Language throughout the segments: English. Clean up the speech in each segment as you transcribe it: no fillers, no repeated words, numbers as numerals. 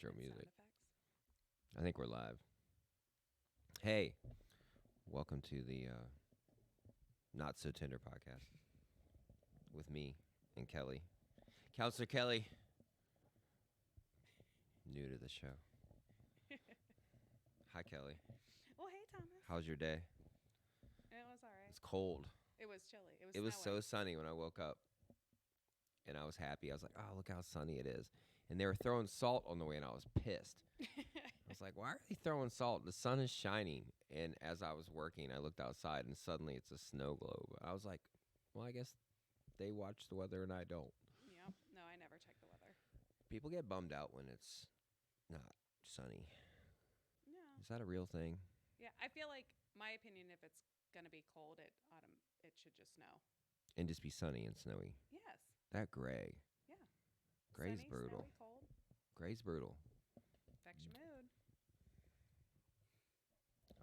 intro music. I think we're live. Hey, welcome to the Not So Tender podcast with me and Kelly. Counselor Kelly, new to the show. Hi, Kelly. Well, hey, Thomas. How's your day? It was all right. It's cold. It was chilly. It was so sunny when I woke up, and I was happy. I was like, oh, look how sunny it is. And they were throwing salt on the way, and I was pissed. I was like, why are they throwing salt? The sun is shining. And as I was working, I looked outside, and suddenly it's a snow globe. I was like, well, I guess they watch the weather, and I don't. Yep. No, I never check the weather. People get bummed out when it's not sunny. No. Is that a real thing? Yeah, I feel like, my opinion, if it's gonna be cold, it should just snow. And just be sunny and snowy. Yes. That gray. Yeah. Gray's Sunny, brutal. snowy, cold. Gray's brutal. Affects your mood.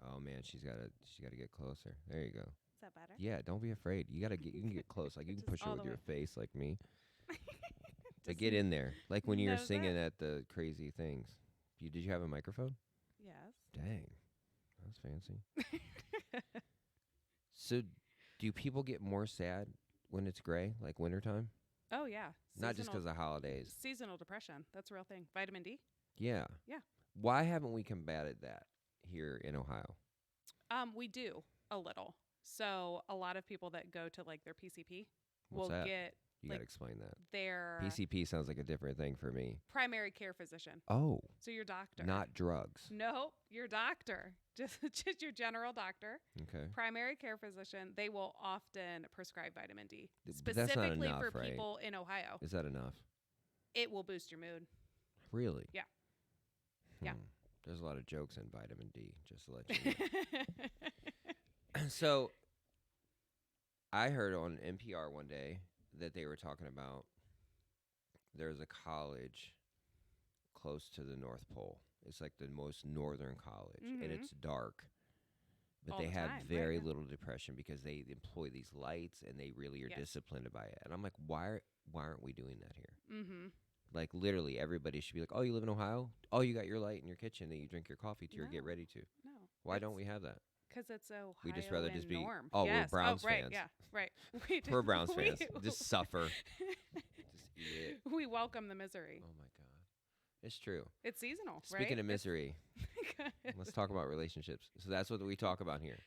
Oh man, she's gotta get closer. There you go. Is that better? Yeah, don't be afraid. You can get close. Like you can Just push it all with the your way. face like me. To Just get in there. Like when you were nose singing it. at the crazy things. Did you have a microphone? Yes. Dang. That was fancy. So do people get more sad when it's gray, like wintertime? Oh yeah. Not just because of holidays. Seasonal depression. That's a real thing. Vitamin D. Yeah. Yeah. Why haven't we combated that here in Ohio? We do a little. So a lot of people that go to like their PCP What's will that? get You like got to explain that. their PCP sounds like a different thing for me. primary care physician. Oh, So your doctor. not drugs. No, your doctor. Just your general doctor. Okay. Primary care physician. They will often prescribe vitamin D. But that's not Specifically enough, for right? people in Ohio. Is that enough? It will boost your mood. Really? Yeah. Yeah. There's a lot of jokes in vitamin D, just to let you know. So I heard on NPR one day that they were talking about there's a college close to the North Pole. It's like the most northern college, and it's dark. But All they the have time, right, very yeah. little depression because they employ these lights, and they really are Yes. disciplined by it. And I'm like, why aren't we doing that here? Mm-hmm. Like, literally, everybody should be like, oh, you live in Ohio? Oh, you got your light in your kitchen that you drink your coffee to or get No. ready to. No. Why don't we have that? Because it's Ohio We just rather just be, norm. oh, Yes. we're Browns right, fans. Yeah, right. We do. We're Browns We- fans. Just suffer. Just eat it. We welcome the misery. Oh, my God. It's true. It's seasonal, right? Speaking of misery, let's talk about relationships. So that's what we talk about here,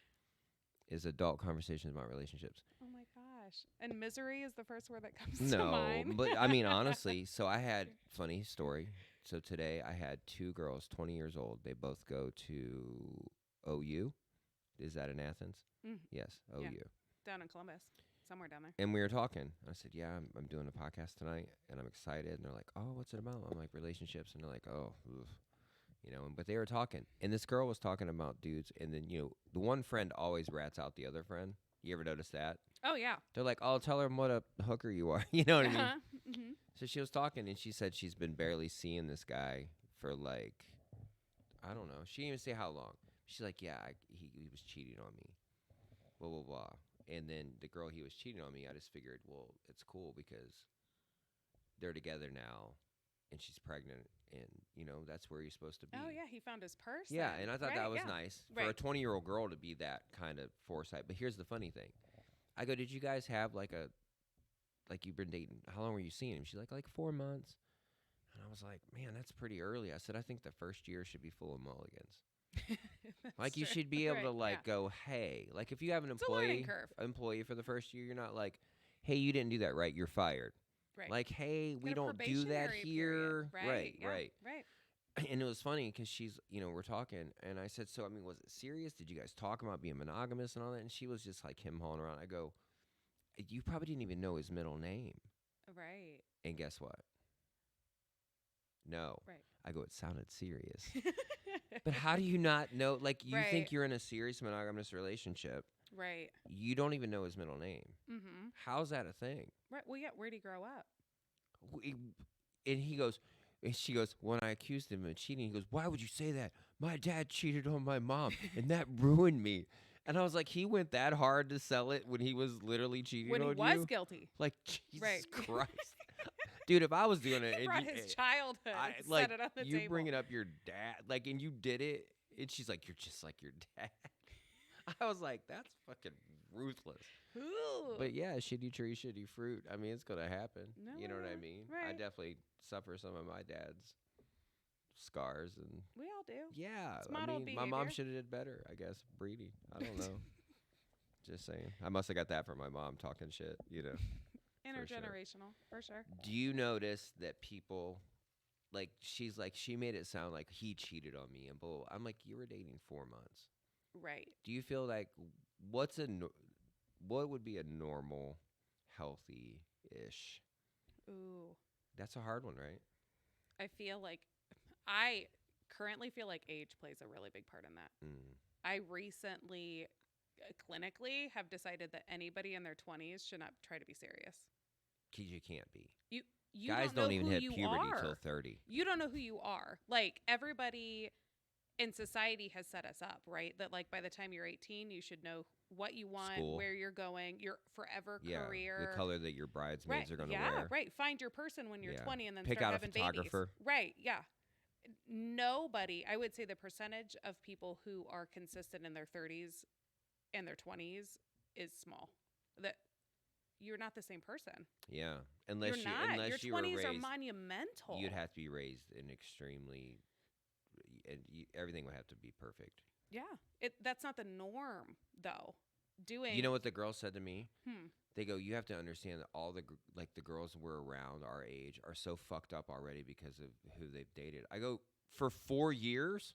is adult conversations about relationships. Oh my gosh. And misery is the first word that comes to No, mind. but I mean, honestly, so I had, funny story. So today I had two girls, 20 years old. They both go to OU. Is that in Athens? Mhm. Yes, OU. Yeah. Down in Columbus. Somewhere down there. And we were talking. I said, yeah, I'm doing a podcast tonight, and I'm excited. And they're like, oh, what's it about? I'm like, relationships. And they're like, oh, oof. You know, but they were talking. And this girl was talking about dudes. And then, you know, the one friend always rats out the other friend. You ever notice that? Oh, yeah. They're like, oh, tell her what a hooker you are. You know what I mean? Uh-huh. Mm-hmm. So she was talking, and she said she's been barely seeing this guy for like, I don't know. She didn't even say how long. She's like, yeah, he was cheating on me. Blah, blah, blah. And then the girl he was cheating on me, I just figured, well, it's cool because they're together now, and she's pregnant, and, you know, that's where you're supposed to be. Oh, yeah. He found his person. Yeah, and I thought that was yeah. nice for Right. a 20-year-old girl to be that kind of foresight. But here's the funny thing. I go, did you guys have like you've been dating, how long were you seeing him? She's like 4 months. And I was like, man, that's pretty early. I said, I think the first year should be full of mulligans. Like you true. should be able to Right, like go, hey, like if you have an It's a learning employee curve. for the first year, you're not like, hey, you didn't do that right, you're fired. Right. Like, hey, we Get a don't do that probationary here. period. Right. Yeah. Right. Right. And it was funny because she's, you know, we're talking, and I said, so, I mean, was it serious? Did you guys talk about being monogamous and all that? And she was just like him hauling around. I go, you probably didn't even know his middle name. Right. And guess what? No. Right. I go, it sounded serious. But how do you not know? Like, you think Right. you're in a serious monogamous relationship. Right. You don't even know his middle name. Mm-hmm. How's that a thing? Right. Well, yeah. Where'd he grow up? And he goes, and she goes, when I accused him of cheating, he goes, why would you say that? My dad cheated on my mom, and that ruined me. And I was like, he went that hard to sell it when he was literally cheating When on he was you? guilty. Like, Jesus Right. Christ. Dude, if I was doing it He and brought you, his childhood I and like set it on the you table. bringing up your dad, like, and you did it, and she's like, "You're just like your dad." I was like, "That's fucking ruthless." Ooh. But yeah, shitty tree, shitty fruit. I mean, it's gonna happen. No, You know what I yeah, mean? I right. definitely suffer some of my dad's scars, and We all do. yeah, It's I modeled mean, my mom behavior. should have did better. I guess breeding. I don't know. Just saying. I must have got that from my mom talking shit. For sure. Intergenerational, for sure. Do you notice that people like she's like she made it sound like he cheated on me and bull. I'm like, you were dating 4 months. Right. Do you feel like what's what would be a normal, healthy ish? Ooh. That's a hard one, right? I feel like I currently feel like age plays a really big part in that. Mm. I recently clinically have decided that anybody in their 20s should not try to be serious. Cause you can't be. You you Guys don't know even who hit you puberty till are. 30. You don't know who you are. Like everybody in society has set us up, right? That like by the time you're 18, you should know what you want, School. where you're going, your forever Yeah, career. the color that your bridesmaids Right. are gonna Yeah, wear. right. Find your person when you're Yeah. 20 and then Pick start out a having babies. photographer. Right. Yeah. Nobody, I would say the percentage of people who are consistent in their 30s and their 20s is small. That you're not the same person. Yeah, unless You're not. unless Your you were 20s are raised, monumental. you'd have to be raised in extremely, and everything would have to be perfect. Yeah. That's not the norm though. Doing You know what the girl said to me? Hmm. They go, you have to understand that all the girls we're around our age are so fucked up already because of who they've dated. I go, for 4 years,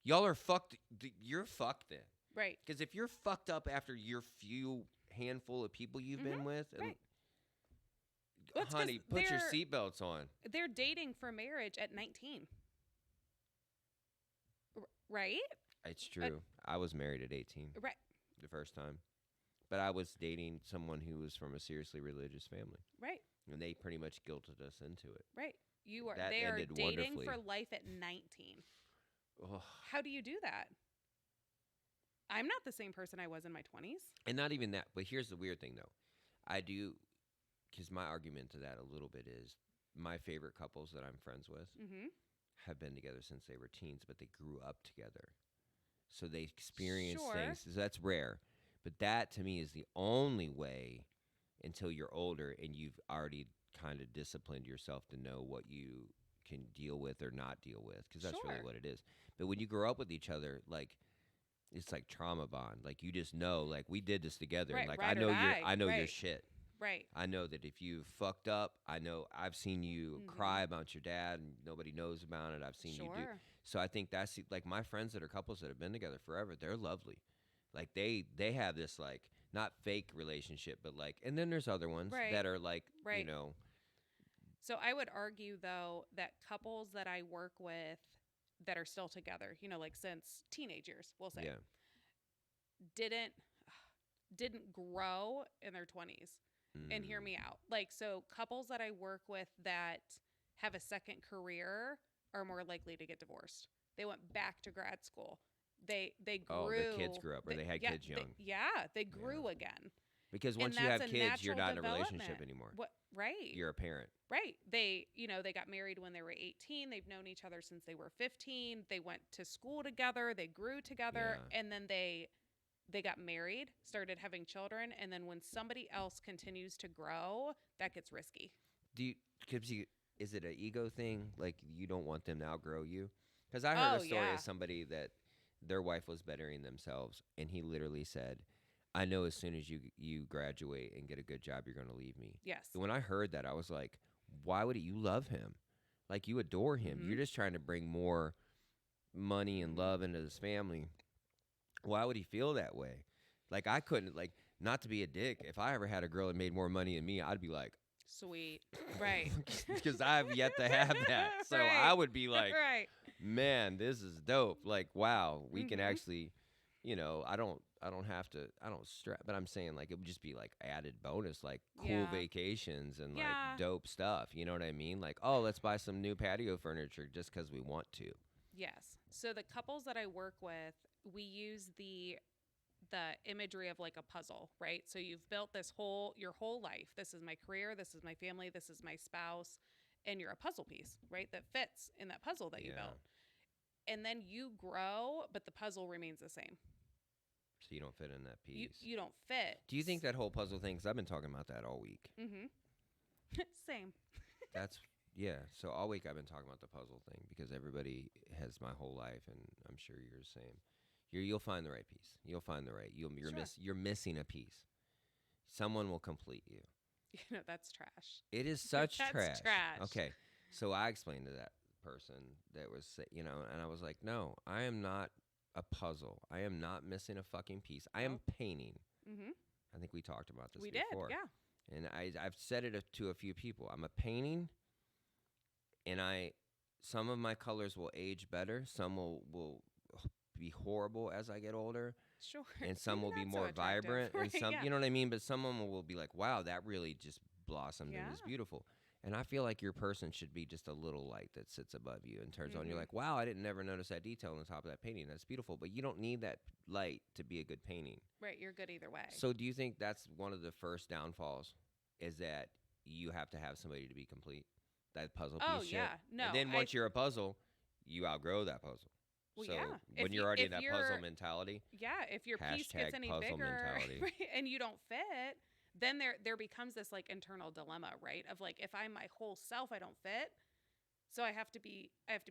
y'all are fucked. You're fucked then. Right. Because if you're fucked up after your few handful of people you've been with, and Right. Well, it's 'cause honey, put your seatbelts on. They're dating for marriage at 19. Right? It's true. I was married at 18 Right. the first time. But I was dating someone who was from a seriously religious family. Right. And they pretty much guilted us into it. Right. That They are ended dating wonderfully. for life at 19. Ugh. How do you do that? I'm not the same person I was in my 20s. And not even that. But here's the weird thing, though. I do, because my argument to that a little bit is my favorite couples that I'm friends with Mhm. have been together since they were teens, but they grew up together. So they experienced Sure. things. So that's rare. But that, to me, is the only way until you're older and you've already kind of disciplined yourself to know what you can deal with or not deal with, because that's really Sure. what it is. But when you grow up with each other, like, it's like trauma bond. Like, you just know, like, we did this together. Right, And like, ride or die. I know your Right. shit. Right. I know that if you fucked up, I know I've seen you Mhm. cry about your dad and nobody knows about it. I've seen you do. Sure. So I think that's like my friends that are couples that have been together forever, they're lovely. Like they have this like not fake relationship, but like, and then there's other ones Right. that are like, you Right. know, So I would argue though that couples that I work with that are still together, like since teenage years, we'll say, yeah, didn't grow in their 20s. And hear me out. Like, so couples that I work with that have a second career are more likely to get divorced. They went back to grad school. They grew. Oh, their kids grew up, or they had kids young. They grew again. Because once And you have that's a kids, you're not natural in a relationship development. anymore. What? Right. You're a parent. Right. They got married when they were 18. They've known each other since they were 15. They went to school together. They grew together, Yeah. and then they got married, started having children, and then when somebody else continues to grow, that gets risky. Is it an ego thing? Like you don't want them to outgrow you? Because I heard a story of somebody that their wife was bettering themselves, and he literally said, I know as soon as you graduate and get a good job, you're going to leave me. Yes. And when I heard that, I was like, why would you love him? Like you adore him. Mhm. You're just trying to bring more money and love into this family. Why would he feel that way? Like I couldn't, like, not to be a dick. If I ever had a girl that made more money than me, I'd be like, Sweet. Right. because I've yet to have that. So Right. I would be like, right. man, this is dope. Like, wow, we can Mhm. actually, I don't stress, but I'm saying like it would just be like added bonus, like cool Yeah. vacations and Yeah. like dope stuff. You know what I mean? Like, oh, let's buy some new patio furniture just because we want to. Yes. So the couples that I work with, we use the the imagery of like a puzzle, right? So you've built your whole life. This is my career, this is my family, this is my spouse, and you're a puzzle piece, right? That fits in that puzzle that you Yeah. built. And then you grow, but the puzzle remains the same. So you don't fit in that You piece. you don't fit. Do you think that whole puzzle thing? Because I've been talking about that all week. Mm-hmm. Same. That's yeah. So all week I've been talking about the puzzle thing because everybody has my whole life, and I'm sure you're the same. You'll find the right piece. You'll find the right. You're missing a piece. Someone will complete you. You know, that's trash. It is such That's trash. trash. Okay, so I explained to that person that was, and I was like, no, I am not a puzzle. I am not missing a fucking piece. I am painting. Mm-hmm. I think we talked about this We before. did, yeah. And I've said it to a few people. I'm a painting, and some of my colors will age better. Some will be horrible as I get older. Sure. And some will be Not so more attractive, vibrant. And right, some, yeah. you know what I mean? But some of them will be like, wow, that really just blossomed and is Yeah. beautiful. And I feel like your person should be just a little light that sits above you and turns on. You're Mhm. like, wow, I didn't never notice that detail on the top of that painting. That's beautiful. But you don't need that light to be a good painting. Right, you're good either way. So do you think that's one of the first downfalls is that you have to have somebody to be complete? That puzzle piece shit? Yeah. No. And then once you're a puzzle, you outgrow that puzzle. Well, so yeah. when If you're you- already if in that you're- puzzle mentality, if your piece gets Hashtag any puzzle bigger mentality. right, and you don't fit, then there becomes this like internal dilemma, right? Of like, if I'm my whole self, I don't fit, so I have to be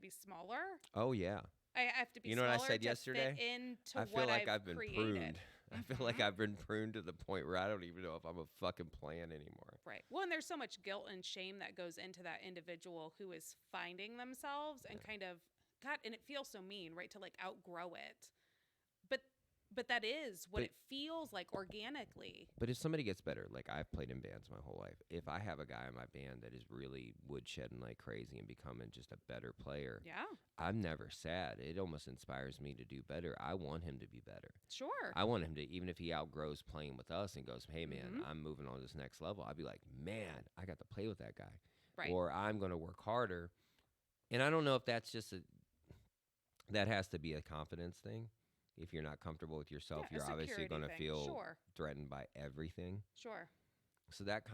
smaller. oh yeah. I have to be. You know what I smaller said to yesterday? Fit into I feel what like I've been created. pruned. I feel like Mhm. I've been pruned to the point where I don't even know if I'm a fucking plant anymore. Right. Well, and there's so much guilt and shame that goes into that individual who is finding themselves and kind of God, and it feels so mean, right? To like outgrow it. But that is what But- it feels like organically. But if somebody gets better, like I've played in bands my whole life, if I have a guy in my band that is really woodshedding like crazy and becoming just a better player, Yeah. I'm never sad. It almost inspires me to do better. I want him to be better. Sure. I want him to, even if he outgrows playing with us and goes, hey, man, Mhm. I'm moving on to this next level, I'd be like, man, I got to play with that guy. Right. Or I'm going to work harder. And I don't know if that's just that has to be a confidence thing. If you're not comfortable with yourself, Yeah, a you're obviously security going to thing. feel Sure. threatened by everything. Sure. So that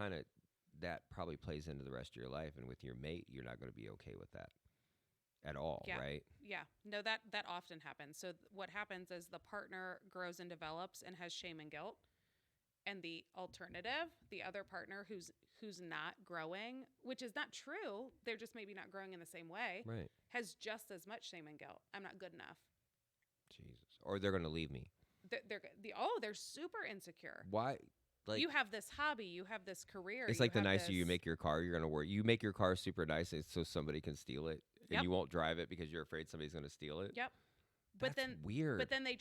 probably plays into the rest of your life. And with your mate, you're not going to be okay with that at all, Yeah. right? Yeah. No, that often happens. So what happens is the partner grows and develops and has shame and guilt. And the alternative, the other partner who's not growing, which is not true, they're just maybe not growing in the same way, Right. has just as much shame and guilt. I'm not good enough. Jesus. Or they're going to leave me. They're super insecure. Why? Like, You have this hobby, you have this career. it's you like the have nicer you this- make your car, you're going to worry. You make your car super nice so somebody can steal it. And Yep. you won't drive it because you're afraid somebody's going to steal it. Yep. But That's then weird. But then they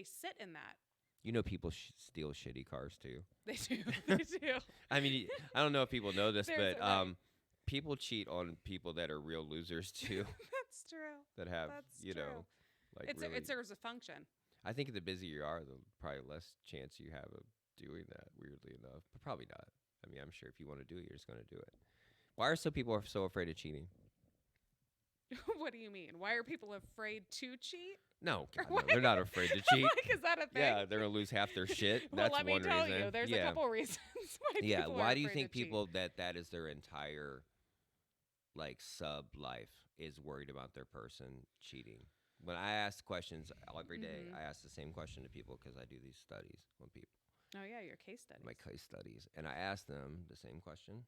sit in that. You know people steal shitty cars too. They do. They do. I mean, I don't know if people know this, There's but right. people cheat on people that are real losers too, That's true. that have, That's you know, true. like It serves a function. I think the busier you are, the probably less chance you have of doing that, weirdly enough. But probably not. I mean, I'm sure if you want to do it, you're just going to do it. Why are some people so afraid of cheating? What do you mean? Why are people afraid to cheat? No, God, no, What? they're not afraid to cheat. Like, is that a thing? Yeah, they're going to lose half their shit. Well, That's let me one tell reason. you, there's yeah. a couple reasons why Yeah, people why are do you afraid think to cheat. people that is their entire like sub life is worried about their person cheating? When I ask questions every day, Mhm. I ask the same question to people because I do these studies on people, Oh yeah, your case studies. my case studies, and I ask them the same question.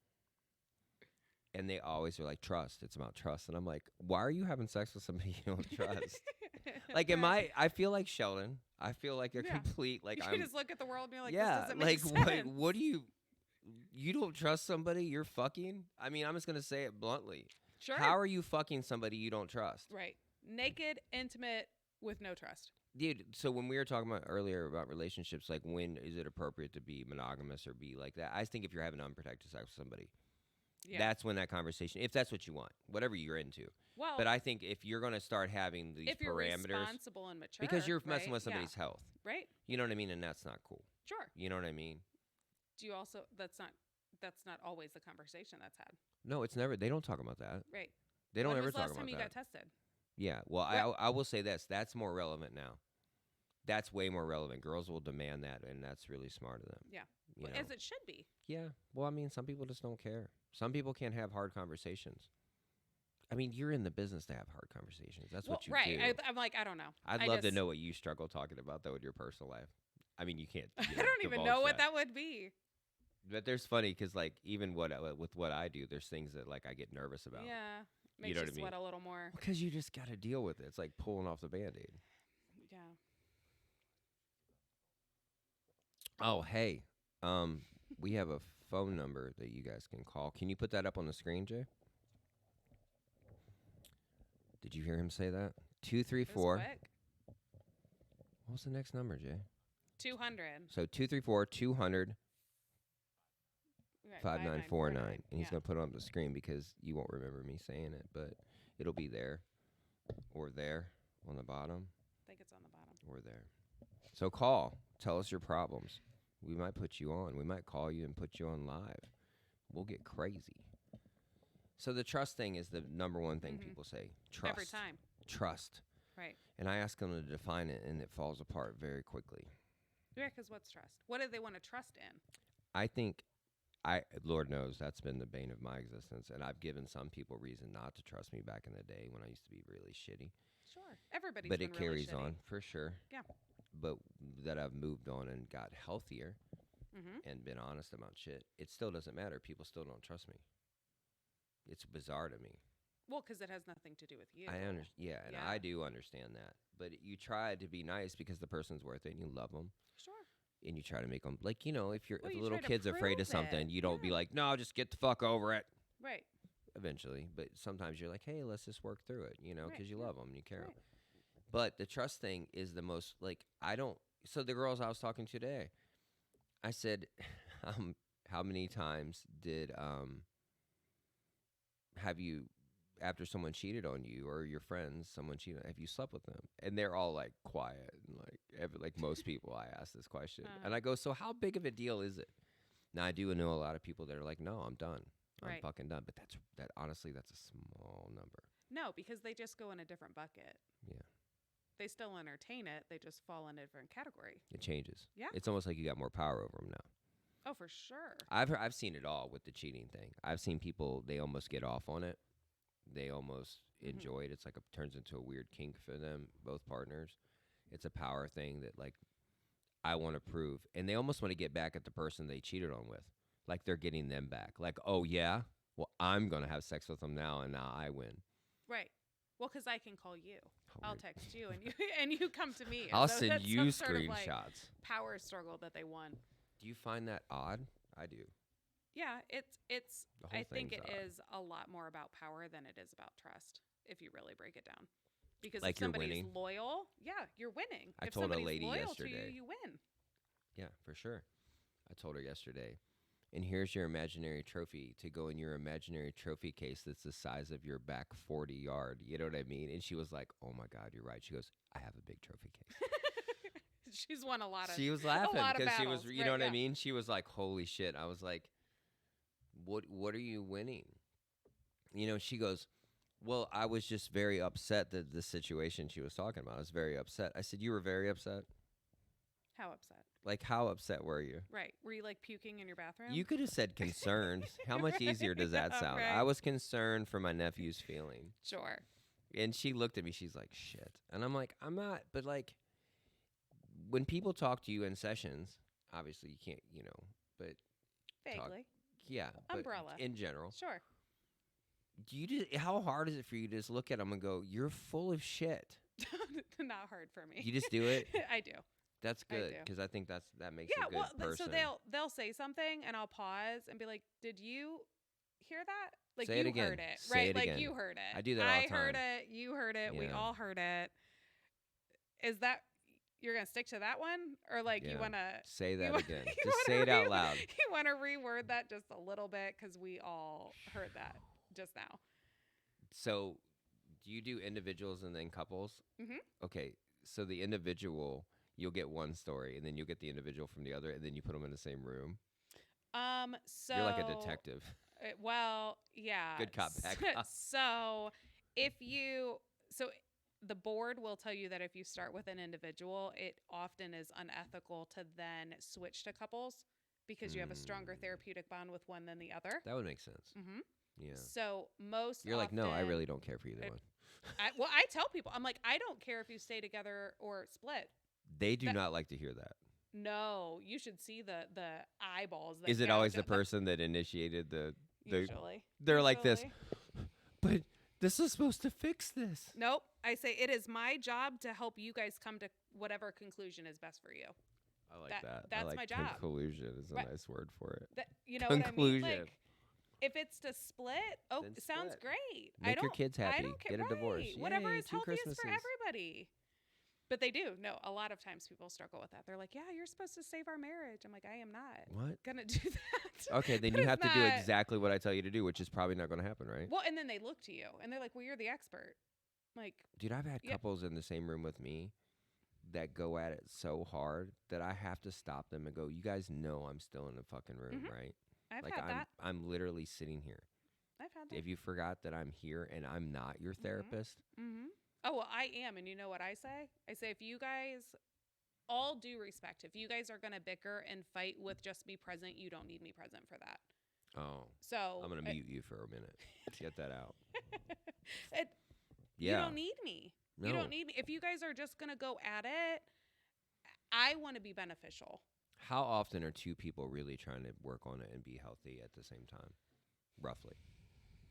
And they always are like, trust. It's about trust. And I'm like, why are you having sex with somebody you don't trust? Like, I feel like Sheldon. I feel like a Yeah. complete, like, you I'm, just look at the world and be like, yeah, this doesn't like, make sense. what do you don't trust somebody you're fucking? I mean, I'm just going to say it bluntly. Sure. How are you fucking somebody you don't trust? Right. Naked, intimate, with no trust. Dude, so when we were talking about earlier about relationships, like when is it appropriate to be monogamous or be like that? I think if you're having unprotected sex with somebody, Yeah. that's when that conversation, if that's what you want, whatever you're into. well, But I think if you're going to start having these if you're parameters, responsible and mature, because you're messing right? with somebody's Yeah. health, Right. you know what I mean? And that's not cool. Sure. You know what I mean? Do you also? That's not always the conversation that's had. No, it's never. They don't talk about that. Right. They don't when ever was the talk last about time you that. got tested? Yeah. Well, Right. I will say this. That's more relevant now That's way more relevant. Girls will demand that, and that's really smart of them. Yeah. You Well, know? as it should be. Yeah. Well, I mean, some people just don't care. Some people can't have hard conversations. I mean, you're in the business to have hard conversations. That's Well, what you right. do. I'm like, I don't know. I'd I love to just, know what you struggle talking about though in your personal life. I mean, you can't. I You don't even divulge know what that would be. But there's funny because like even with what I do, there's things that like I get nervous about. Yeah. You Makes know you what I mean? sweat a little more. Because you just got to deal with it. It's like pulling off the Band-Aid. Yeah. Oh, hey, um, we have a phone number that you guys can call. Can you put that up on the screen, Jay? Did you hear him say that? Two three It was four. quick. What's the next number, Jay? 200. So 234-200 Right, 5949, and he's Yeah. gonna put it on the screen because you won't remember me saying it, but it'll be there or there on the bottom I think it's on the bottom. or there. So call, tell us your problems. We might put you on. We might call you and put you on live. We'll get crazy. So the trust thing is the number one thing people say. Trust. Every time. Trust. Right. And I ask them to define it, and it falls apart very quickly. Yeah, because what's trust? What do they want to trust in? I think, Lord knows that's been the bane of my existence, and I've given some people reason not to trust me back in the day when I used to be really shitty. Sure. Everybody's But been it really carries shitty. on for sure. Yeah. But that I've moved on and got healthier Mm-hmm. and been honest about shit, it still doesn't matter. People still don't trust me. It's bizarre to me. Well, because it has nothing to do with you. I understand. Yeah, and Yeah. I do understand that. But you try to be nice because the person's worth it and you love them. Sure. And you try to make them, like, you know, if Well, a you little try to kid's afraid of prove something, it. you don't be Yeah. like, no, just get the fuck over it. Right. Eventually. But sometimes you're like, hey, let's just work through it, you know, Right, because you yeah. love them and you care. Right. But the trust thing is the most, like, so the girls I was talking to today, I said, how many times have you, after someone cheated on you or your friends, someone cheated, have you slept with them? And they're all like quiet and like most people. I ask this question and I go, so how big of a deal is it? Now I do know a lot of people that are like, no, I'm done. I'm Right. fucking done. But honestly, that's a small number. No, because they just go in a different bucket. Yeah. They still entertain it. They just fall in a different category. It changes. Yeah. It's almost like you got more power over them now. Oh, for sure. I've seen it all with the cheating thing. I've seen people, they almost get off on it. They almost enjoy it. It's like turns into a weird kink for them, both partners. It's a power thing that like I want to prove, and they almost want to get back at the person they cheated on with, like they're getting them back. Like, oh yeah, well I'm gonna have sex with them now, and now I win. Right. Well, because I can call you. Oh, I'll weird. text you, and you and you come to me. I'll So send that's you some sort of, like, screenshots. power struggle that they won. Do you find that odd? I do. Yeah, it's. The whole I think thing's it odd. is a lot more about power than it is about trust. If you really break it down, because Like if you're somebody's winning? loyal, yeah, you're winning. I if told a somebody's lady loyal yesterday. to you, you win. Yeah, for sure. I told her yesterday, and here's your imaginary trophy to go in your imaginary trophy case that's the size of your back 40 yard. You know what I mean? And she was like, oh my God, you're right. She goes, I have a big trophy case. She's won a lot of. She was laughing lot of because she was, battles, you right, know what I yeah. mean? She was like, holy shit. I was like, what are you winning? You know, she goes, well, I was just very upset that the situation she was talking about. I was very upset. I said, you were very upset? How upset? Like, how upset were you? Right. Were you like puking in your bathroom? You could have said concerned. How much easier does that Yeah, sound? right. I was concerned for my nephew's feeling. Sure. And she looked at me. She's like, shit. And I'm like, I'm not. But, like, when people talk to you in sessions, obviously you can't, you know, but Vaguely. yeah. But Umbrella. in general. Sure. Do you just, how hard is it for you to just look at them and go, you're full of shit? Not hard for me. You just do it? I do. That's I good do. because I think that makes Yeah. a good Well, person. so they'll say something and I'll pause and be like, "Did you hear that? Like Say it you again. heard it, Say right? it like again. you heard it. I do that all the I heard time. it. You heard it. We Yeah. all heard it. Is that you're gonna stick to that one, or like you Yeah. wanna Say that you again. you Just say wanna it out loud. You wanna reword that just a little bit because we all heard that just now. So, do you do individuals and then couples? Mhm. Okay, so the individual, you'll get one story, and then you'll get the individual from the other, and then you put them in the same room. So You're like a detective. Well, yeah. Good cop, bad cop. So if you so the board will tell you that if you start with an individual, it often is unethical to then switch to couples because you have a stronger Mm, therapeutic bond with one than the other. that would make sense. Hmm. Yeah. So most You're like, no, I often, really don't care for either I, one. I tell people, I'm like, I don't care if you stay together or split. They do That not like to hear that. no, you should see the eyeballs that Is it always gouge the out. They're- person that initiated the Usually, they're like this, usually. but this is supposed to fix this. Nope. I say it is my job to help you guys come to whatever conclusion is best for you. I like That- that. that's I like my job. conclusion is a Right. nice word for it. That you know what I mean? Conclusion. Like if it's to split, oh, Then it sounds split. great. I Make your don't, kids I happy. don't care. Get a divorce. Right. Whatever Yay, is 2 healthiest for Christmases. everybody. But they do. No, a lot of times people struggle with that. They're like, "Yeah, you're supposed to save our marriage." I'm like, "I am not What? gonna do that." Okay, then That you is have to do not- exactly what I tell you to do, which is probably not going to happen, right? Well, and then they look to you and they're like, "Well, you're the expert." Like, Dude, I've had Yeah. couples in the same room with me that go at it so hard that I have to stop them and go, "You guys know I'm still in the fucking room, Mhm. right? I've Like had that. I'm literally sitting here. I've had that. If you forgot that I'm here and I'm not your therapist, Mm-hmm. Oh, well, I am. And you know what I say? I say, if you guys, all due respect, if you guys are going to bicker and fight with just me present, you don't need me present for that. oh, So I'm going to mute you for a minute. Let's get that out. it, Yeah. you don't need me. No. You don't need me. If you guys are just going to go at it, I want to be beneficial. How often are 2 people really trying to work on it and be healthy at the same time? Roughly.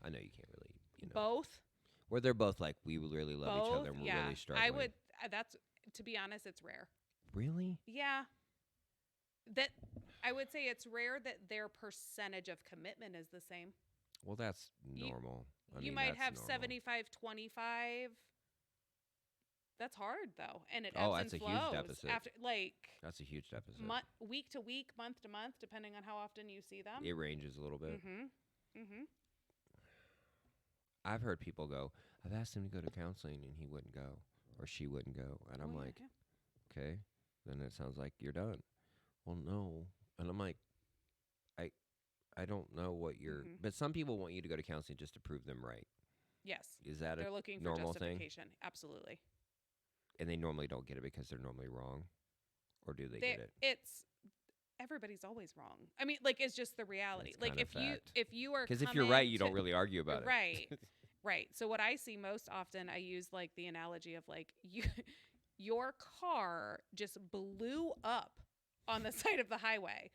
I know you can't really, Both. Where they're both like, we really love each other and we're yeah. really struggling. I would, that's, to be honest, it's rare. Really? Yeah. That, I would say it's rare that their percentage of commitment is the same. Well, that's You- normal. I You mean, might that's have normal. 75-25. That's hard though, and it Oh, ebbs that's and a huge flows deficit. after That's a huge deficit. week to week, month to month, depending on how often you see them. It ranges a little bit. Mm-hmm. Mm-hmm. I've heard people go, I've asked him to go to counseling and he wouldn't go or she wouldn't go. And I'm like, okay, then it sounds like you're done. Well, no. And I'm like, I don't know what you're, but some people want you to go to counseling just to prove them right. Yes, Is that they're a looking for normal thing? justification. Absolutely. And they normally don't get it because they're normally wrong? Or do they get it? It's everybody's always wrong. I mean, like it's just the reality. It's like kinda fact. if you are Because if you're right, you don't really argue about it. Right. Right. So what I see most often, I use like the analogy of like your car just blew up on the side of the highway.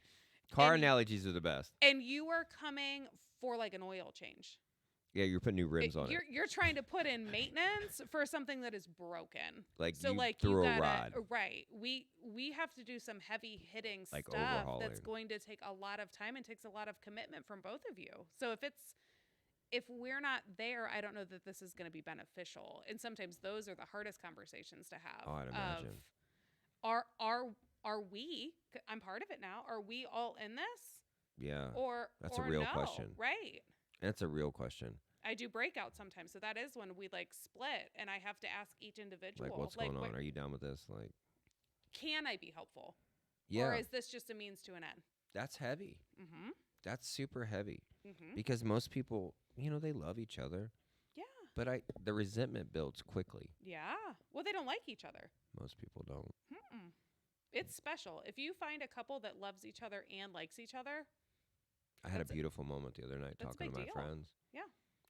Car And- analogies are the best. And you are coming for like an oil change. Yeah, you're putting new rims on it. You're trying to put in maintenance for something that is broken. Like So you like threw you a gotta rod. right. We have to do some heavy hitting Like stuff overhauling. that's going to take a lot of time and takes a lot of commitment from both of you. So if we're not there, I don't know that this is going to be beneficial. And sometimes those are the hardest conversations to have. Oh, I'd imagine. Are we? I'm part of it now. Are we all in this? Yeah. Or That's a or real no? question. Right. That's a real question. I do breakouts sometimes, so that is when we like split, and I have to ask each individual, Like, what's going on? Are you done with this? Like, can I be helpful? yeah. Or is this just a means to an end? That's heavy. Mm-hmm. That's super heavy. Mm-hmm. Because most people, they love each other. Yeah. But the resentment builds quickly. Yeah. Well, they don't like each other. Most people don't. Mm-mm. It's special. If you find a couple that loves each other and likes each other, I had a That's a- beautiful moment the other night that's a talking to my big deal. friends. Yeah.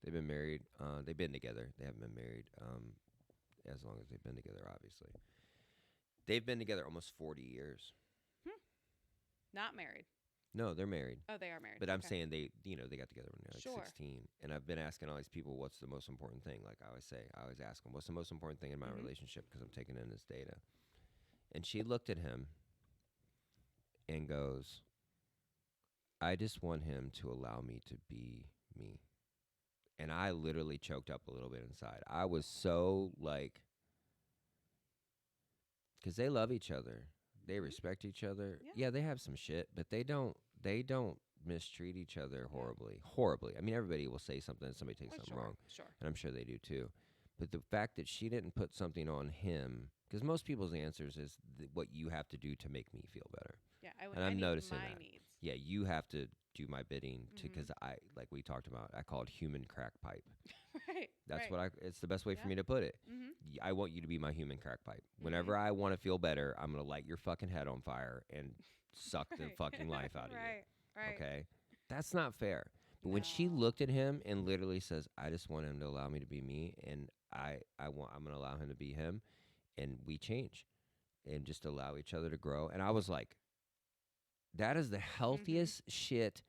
They've been married. They've been together. They haven't been married as long as they've been together, obviously. They've been together almost 40 years. not married. No, they're married. Oh, they are married. But I'm Okay. saying they got together when they were like Sure. 16. And I've been asking all these people, what's the most important thing? Like I always ask them, what's the most important thing in my Mhm. relationship? Because I'm taking in this data. And she looked at him and goes, I just want him to allow me to be me. And I literally choked up a little bit inside. I was so like, because they love each other. They respect each other. Yeah. Yeah, they have some shit, but they don't mistreat each other horribly. I mean, everybody will say something and somebody takes Well, something sure. wrong, Sure. and I'm sure they do too. But the fact that she didn't put something on him, because most people's answers is what you have to do to make me feel better. Yeah. And I'm need noticing my that. needs. Yeah, you have to do my bidding Mhm. because like we talked about, I call it human crack pipe. Right. That's right. it's the best way for Yeah. me to put it. Mm-hmm. I want you to be my human crack pipe. Mhm. Whenever I want to feel better, I'm gonna light your fucking head on fire and suck the Right. fucking life out of Right. you. Right. Okay, that's not fair. But when she No. looked at him and literally says, "I just want him to allow me to be me, and I'm gonna allow him to be him, and we change, and just allow each other to grow." And I was like, that is the Mhm. healthiest shit.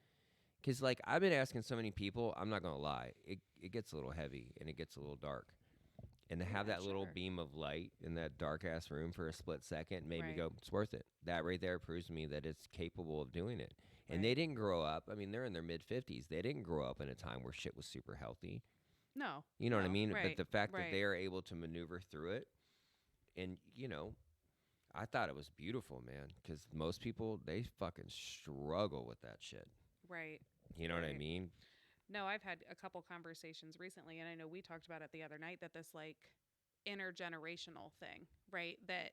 Because, like, I've been asking so many people, I'm not going to lie, it gets a little heavy and it gets a little dark. And to have Yeah, that little sure. beam of light in that dark ass room for a split second made me Right. go, it's worth it. That right there proves to me that it's capable of doing it. And they Right. didn't grow up. I mean, they're in their mid 50s. They didn't grow up in a time where shit was super healthy. No. You know what I No. mean? But Right. the fact that Right. they are able to maneuver through it, and, I thought it was beautiful, man. Because most people, they fucking struggle with that shit. Right. You know what I Right. mean? No, I've had a couple conversations recently, and I know we talked about it the other night that this like intergenerational thing, right? That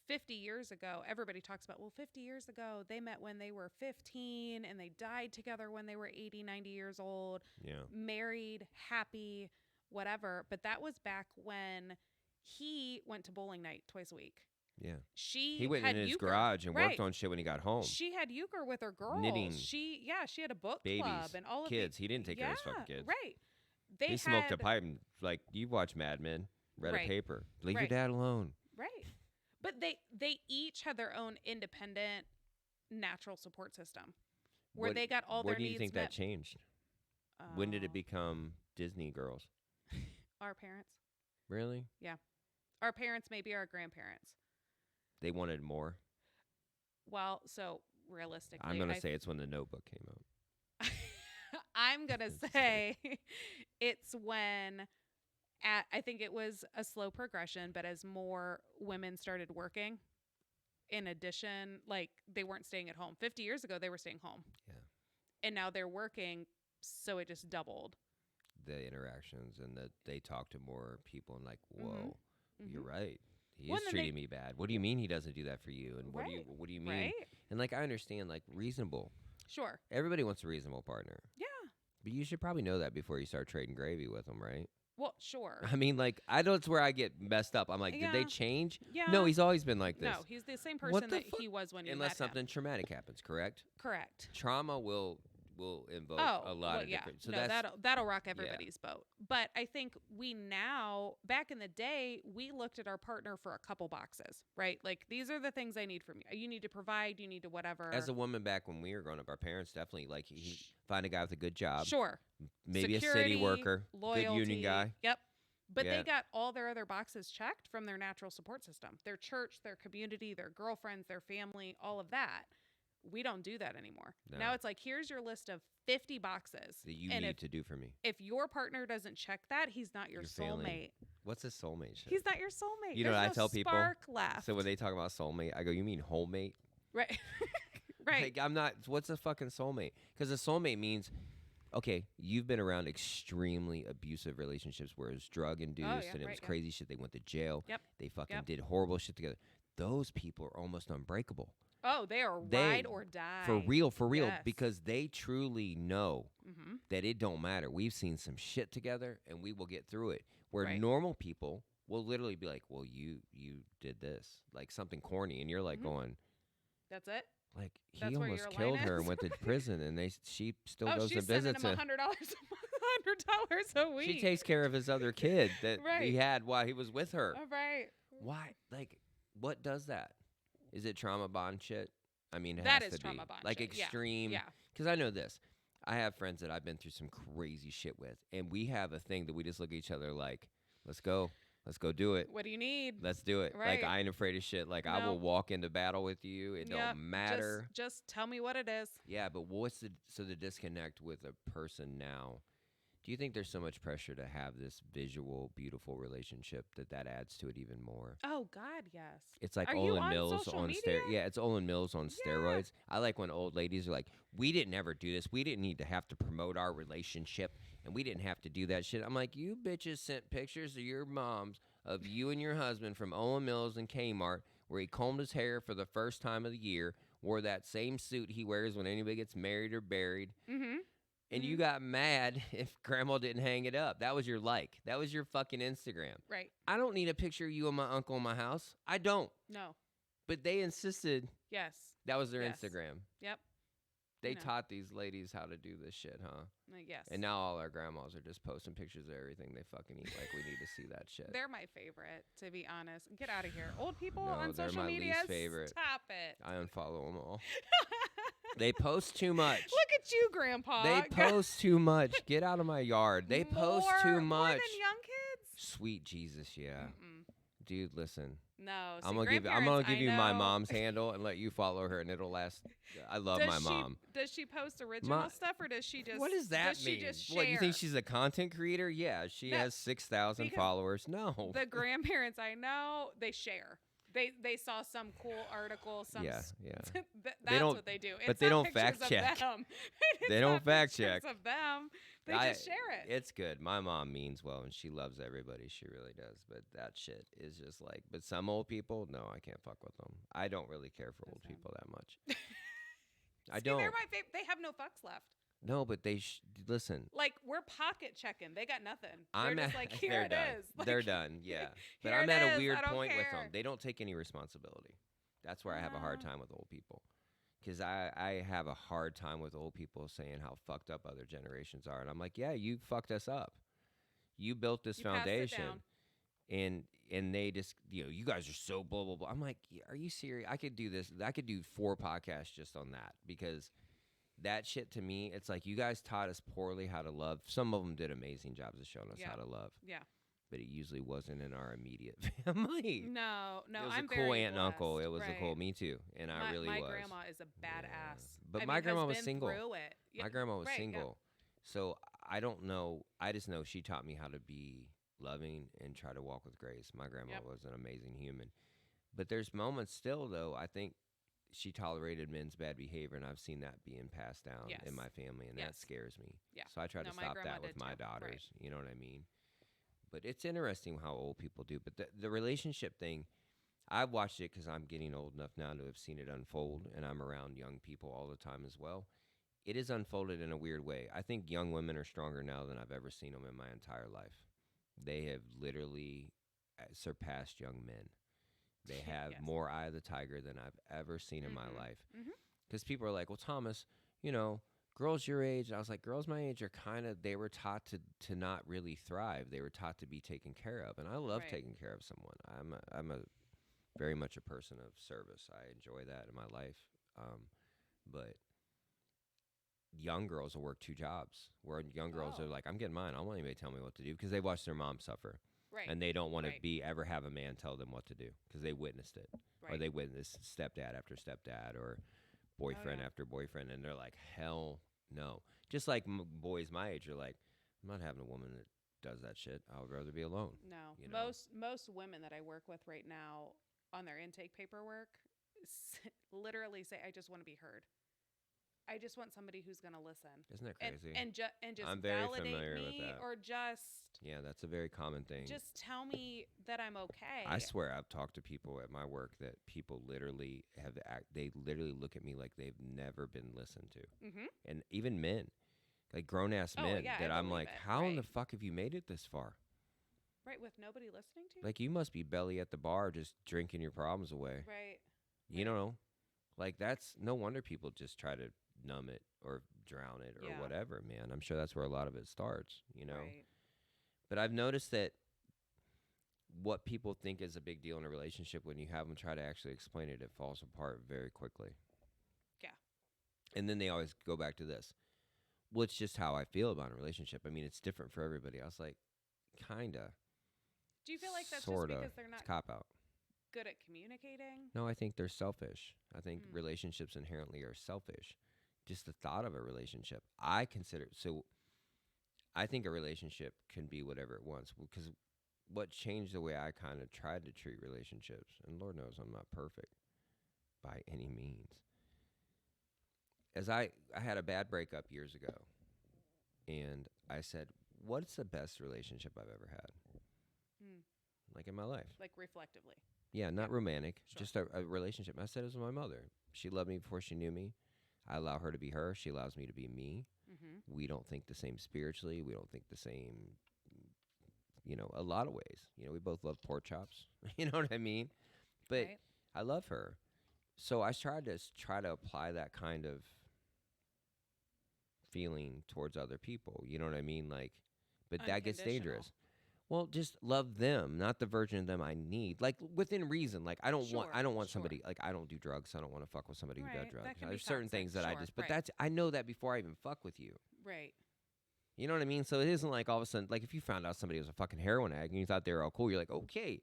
50 years ago, everybody talks about, well, 50 years ago, they met when they were 15 and they died together when they were 80, 90 years old, Yeah. married, happy, whatever. But that was back when he went to bowling night twice a week. Yeah. He She went in had his euchre. garage and worked Right. on shit when he got home. She had euchre with her girls. Knitting, She had a book club babies, and all of kids. the He didn't take care yeah, of his fucking kids. right. They He smoked a had pipe and, like, you watch Mad Men, read a right, paper. Leave your right, dad alone. right. But they each had their own independent natural support system where What they got all Where their do you needs think that met. changed? When did it Oh, become Disney girls? our parents. Really? Yeah. Our parents, maybe our grandparents. They wanted more? Well, so I'm realistically, going to say it's when The Notebook came out. I'm going to Just kidding. say it's when I think it was a slow progression, but as more women started working, in addition, like they weren't staying at home. 50 years ago, they were staying home. Yeah. And now they're working, so it just doubled. The interactions and that they talk to more people and, like, Mhm. whoa, you're Mhm. right. He Well, is and then treating me bad. What do you mean he doesn't do that for you? And right, what do you mean? right, And, like, I understand, like, reasonable. sure, Everybody wants a reasonable partner. yeah. But you should probably know that before you start trading gravy with them, right? Well, sure, I mean, like, I know it's where I get messed up. I'm like, did they yeah, change? No, yeah. he's always been like this. No, he's the same What person the that fuck? he was when you Unless met him. something traumatic happens, correct? Correct. Trauma will invoke Oh, a lot well, of yeah. different. So No, that's that'll rock yeah, everybody's boat. But I think we now, back in the day, we looked at our partner for a couple boxes, right? Like these are the things I need from you. You need to provide. You need to whatever. as a woman back when we were growing up, our parents definitely like he Sh- find a guy with a good job, Sure. maybe a city Security, worker, good union loyalty. guy. Yep. But Yeah, they got all their other boxes checked from their natural support system, their church, their community, their girlfriends, their family, all of that. We don't do that anymore. no, Now it's like, here's your list of 50 boxes. that you And need to do for me. if your partner doesn't check that, he's not your You're failing. soulmate. What's a soulmate shit? He's not your soulmate. You know There's what I no tell people? spark left. So when they talk about soulmate, I go, you mean homemate? Right. Right. Like, I'm not. What's a fucking soulmate? Because a soulmate means, okay, you've been around extremely abusive relationships where it's drug induced Oh, yeah, and it right, was yeah. crazy shit. They went to jail. Yep. They fucking Yep. did horrible shit together. Those people are almost unbreakable. Oh, they are They- ride or die. For real, Yes. because they truly know Mm-hmm. that it don't matter. We've seen some shit together and we will get through it. Where Right. normal people will literally be like, well, you did this. Like something corny. And you're like Mhm. going, That's it. like, he That's where almost your killed line her is? and went to prison and she still Oh, goes she's and sending visits him him. $100 $100 a week. She takes care of his other kid that Right. he had while he was with her. All right. Why? Like, what does that? Is it trauma bond shit? I mean, it That has is to trauma be. bond Like shit. Yeah. extreme. Yeah. Because I know this. I have friends that I've been through some crazy shit with, and we have a thing that we just look at each other like, let's go do it. What do you need? Let's do it. Right. Like, I ain't afraid of shit. Like, I No. will walk into battle with you. It Yep. don't matter. Just tell me what it is. Yeah, but what's the disconnect with a person now? Do you think there's so much pressure to have this visual, beautiful relationship that adds to it even more? Oh God, yes. It's like Are you Olin on Mills social on media? Yeah, it's Olin Mills on Yeah. steroids. I like when old ladies are like, "We didn't ever do this. We didn't need to have to promote our relationship, and we didn't have to do that shit." I'm like, "You bitches sent pictures of your moms of you and your husband from Olin Mills and Kmart, where he combed his hair for the first time of the year, wore that same suit he wears when anybody gets married or buried, Mm-hmm. and you Mhm. got mad if grandma didn't hang it up. That was your like. That was your fucking Instagram. Right. I don't need a picture of you and my uncle in my house. I don't. No. But they insisted Yes. that was their Yes. Instagram. Yep. They No. taught these ladies how to do this shit, huh? Yes. And now all our grandmas are just posting pictures of everything they fucking eat. Like, we need to see that shit. They're my favorite, to be honest. Get out of here. Old people No, on they're social my media. least favorite. Stop it. I unfollow them all. They post too much. Look at you, Grandpa. They post too much. Get out of my yard. They post too much. More than young kids? Sweet Jesus, yeah. Mm-mm. Dude, listen. No. See, I'm gonna give you my mom's handle and let you follow her, and it'll last. I love my mom. Does she post original stuff, or does she just? What does that does mean? She just share? What, you think she's a content creator? Yeah, she has 6,000 followers. No. The grandparents I know, they share. They saw some cool article. Yeah. That's what they do. But they don't fact check. They don't fact check. Of them. They just share it. It's good. My mom means well, and she loves everybody. She really does. But that shit is just like. But some old people, no, I can't fuck with them. I don't really care for old people that much. I don't. They're my favorite. They have no fucks left. No, but they listen. Like, we're pocket checking. They got nothing. I'm just like, here they're it done. is. Like, they're done. Yeah, but here I'm it at a is. weird I don't point with care. them. They don't take any responsibility. That's where I have a hard time with old people. Because I have a hard time with old people saying how fucked up other generations are. And I'm like, yeah, you fucked us up. You built this foundation. And they just, you guys are so blah, blah, blah. I'm like, are you serious? I could do this. I could do 4 podcasts just on that. Because that shit to me, it's like you guys taught us poorly how to love. Some of them did amazing jobs of showing us how to love. Yeah. But it usually wasn't in our immediate family. No, it was I'm a cool very aunt and uncle. It was right. a cool, me too, and I really was. My grandma is a badass. But I my mean, grandma has was been single. Through it. Yeah. My grandma was right, single, so I don't know. I just know she taught me how to be loving and try to walk with grace. My grandma was an amazing human. But there's moments still, though. I think she tolerated men's bad behavior, and I've seen that being passed down in my family, and that scares me. Yeah. So I try to stop that with my daughters. Right. You know what I mean? But it's interesting how old people do. But the relationship thing, I've watched it because I'm getting old enough now to have seen it unfold, and I'm around young people all the time as well. It is unfolded in a weird way. I think young women are stronger now than I've ever seen them in my entire life. They have literally surpassed young men. They have more eye of the tiger than I've ever seen in my life. Because people are like, well, Thomas, girls your age, and I was like, girls my age are they were taught to not really thrive. They were taught to be taken care of, and I love taking care of someone. I'm a very much a person of service. I enjoy that in my life. But young girls will work 2 jobs, where young girls are like, I'm getting mine. I don't want anybody to tell me what to do, because they watch their mom suffer. Right. And they don't want to ever have a man tell them what to do, because they witnessed it. Or they witnessed stepdad after stepdad, or boyfriend after boyfriend, and they're like, hell no. Just like boys my age are like, I'm not having a woman that does that shit. I would rather be alone. No. Most women that I work with right now on their intake paperwork literally say, I just want to be heard. I just want somebody who's going to listen. Isn't that crazy? And just I'm very validate familiar me, with that. or just that's a very common thing. Just tell me that I'm okay. I swear I've talked to people at my work that people literally they literally look at me like they've never been listened to. And even men, like grown ass men, that I'm like, how in the fuck have you made it this far? Right, with nobody listening to you? Like, you must be belly at the bar just drinking your problems away. Right. You know? Like, that's no wonder people just try to numb it or drown it or whatever, man. I'm sure that's where a lot of it starts, Right. But I've noticed that what people think is a big deal in a relationship, when you have them try to actually explain it, it falls apart very quickly. Yeah. And then they always go back to this. Well, it's just how I feel about a relationship. I mean, it's different for everybody. I was like, kinda. Do you feel like that's sorta. Just because they're not it's cop-out. good at communicating? No, I think they're selfish. I think relationships inherently are selfish. Just the thought of a relationship. I think a relationship can be whatever it wants, because what changed the way I kind of tried to treat relationships, and Lord knows I'm not perfect by any means, as I had a bad breakup years ago, and I said, what's the best relationship I've ever had? Like in my life. Like reflectively. Yeah, not romantic, Sure. just a relationship. I said it was my mother. She loved me before she knew me. I allow her to be her. She allows me to be me. Mm-hmm. We don't think the same spiritually. We don't think the same, a lot of ways. We both love pork chops. You know what I mean? But Right. I love her. So I tried to apply that kind of feeling towards other people. You know what I mean? Like, but that gets Unconditional. dangerous. Well, just love them, not the version of them I need. Like within reason. Like Sure. I don't want Sure. somebody like I don't do drugs. So I don't want to fuck with somebody who does Right. drugs. That can be There's certain toxic. things that I Sure. just but Right. I know that before I even fuck with you. Right. You know what I mean? So it isn't like all of a sudden like if you found out somebody was a fucking heroin addict and you thought they were all cool, you're like, okay.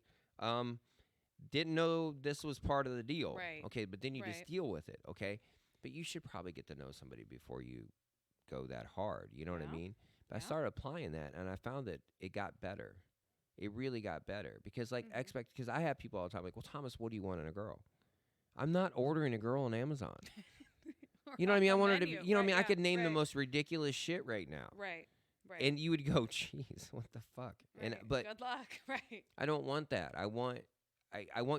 Didn't know this was part of the deal. Right. Okay, but then you just Right. deal with it, okay? But you should probably get to know somebody before you go that hard. You know what I Yeah. mean? But I Yeah. started applying that and I found that it got better. It really got better because Mm-hmm. because I have people all the time like, "Well, Thomas, what do you want in a girl?" I'm not ordering a girl on Amazon. Or You know what I off mean? I the want her to menu. be, you know what I Right. mean? I Yeah. could name the Right. most ridiculous shit right now. Right. Right. And you would go, "Jeez, what the fuck?" And Right. but Good luck. Right. I don't want that. I want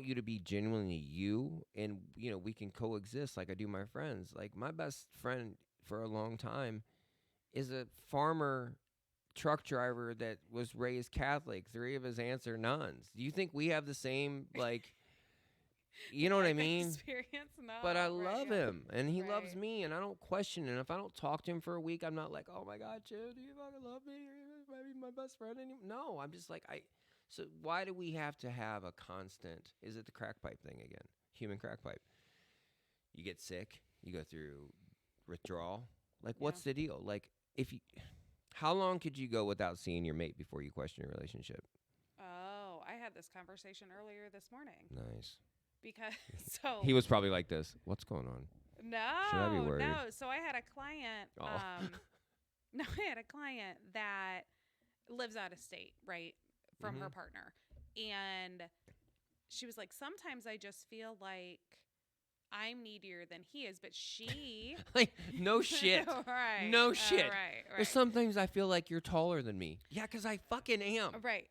you to be genuinely you and we can coexist like I do my friends. Like my best friend for a long time is a farmer truck driver that was raised Catholic. 3 of his aunts are nuns. Do you think we have the same you know what I Life mean? experience. No. But I Right. love Yeah. him and he loves Right. me and I don't question it. And if I don't talk to him for a week, I'm not like, "Oh my god, Joe, do you fucking love me? You're maybe my best friend anymore." No, I'm just like so why do we have to have a constant? Is it the crack pipe thing again? Human crack pipe. You get sick, you go through withdrawal. Like Yeah. what's the deal? Like if you how long could you go without seeing your mate before you question your relationship? Oh, I had this conversation earlier this morning Nice. because so He was probably like this. What's going on? Should I be no, worried? no. So I had a client. Oh. No, I had a client that lives out of state, right, from her Mhm. partner, and she was like, sometimes I just feel like I'm needier than he is, but she. Like no shit. Right. No shit. Right. There's sometimes I feel like you're taller than me. Yeah, because I fucking am. Right.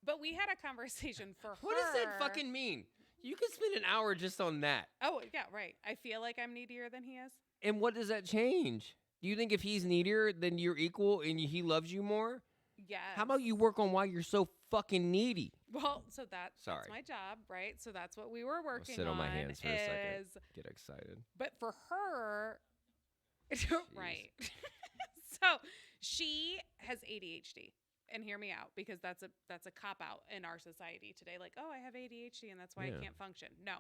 But we had a conversation for What her. does that fucking mean? You could spend an hour just on that. Oh, yeah, right. I feel like I'm needier than he is. And what does that change? Do you think if he's needier, then you're equal and he loves you more? Yes. How about you work on why you're so fucking needy? Well, so that's Sorry. my job, right? So that's what we were working sit on on. my hands for a second. is- Get excited. But for her, right. So she has ADHD. And hear me out because that's a cop out in our society today. Like, oh, I have ADHD and that's why Yeah. I can't function. No.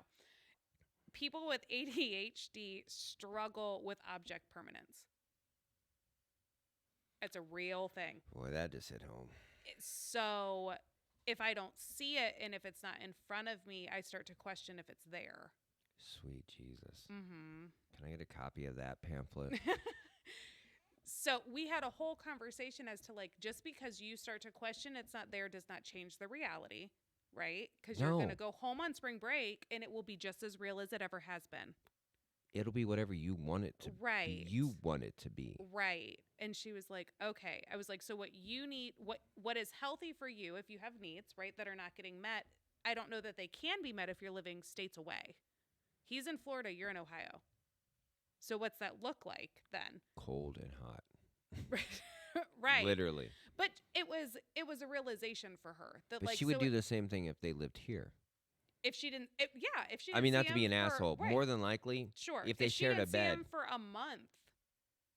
People with ADHD struggle with object permanence. It's a real thing. Boy, that just hit home. So if I don't see it and if it's not in front of me, I start to question if it's there. Sweet Jesus. Mm-hmm. Can I get a copy of that pamphlet? So we had a whole conversation as to like, just because you start to question it's not there does not change the reality, right? Because you're going to No. go home on spring break and it will be just as real as it ever has been. It'll be whatever you want it to Right. You want it to be. Right. And she was like, okay. I was like, so what you need, what is healthy for you if you have needs, right, that are not getting met, I don't know that they can be met if you're living states away. He's in Florida, you're in Ohio. So what's that look like then? Cold and hot. Right. Literally. But it was a realization for her that But like she would so do the same thing if they lived here. if she didn't if she didn't I mean, not see to be him an for- asshole. right, More than likely, sure. if they she shared a didn't see bed. him for a month,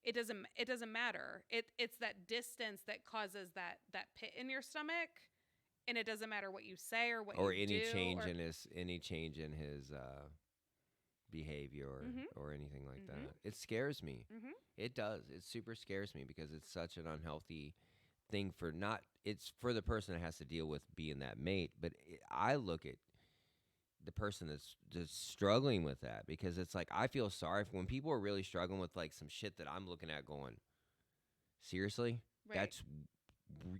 it doesn't matter. It's that distance that causes that pit in your stomach, and it doesn't matter what you say or what or you any do change or, in his behavior Mhm. or anything like Mhm. that. It scares me. Mhm. It does. It super scares me because it's such an unhealthy thing for not. It's for the person that has to deal with being that mate. But I look at the person that's just struggling with that because it's like I feel sorry for when people are really struggling with like some shit that I'm looking at going, seriously? Right.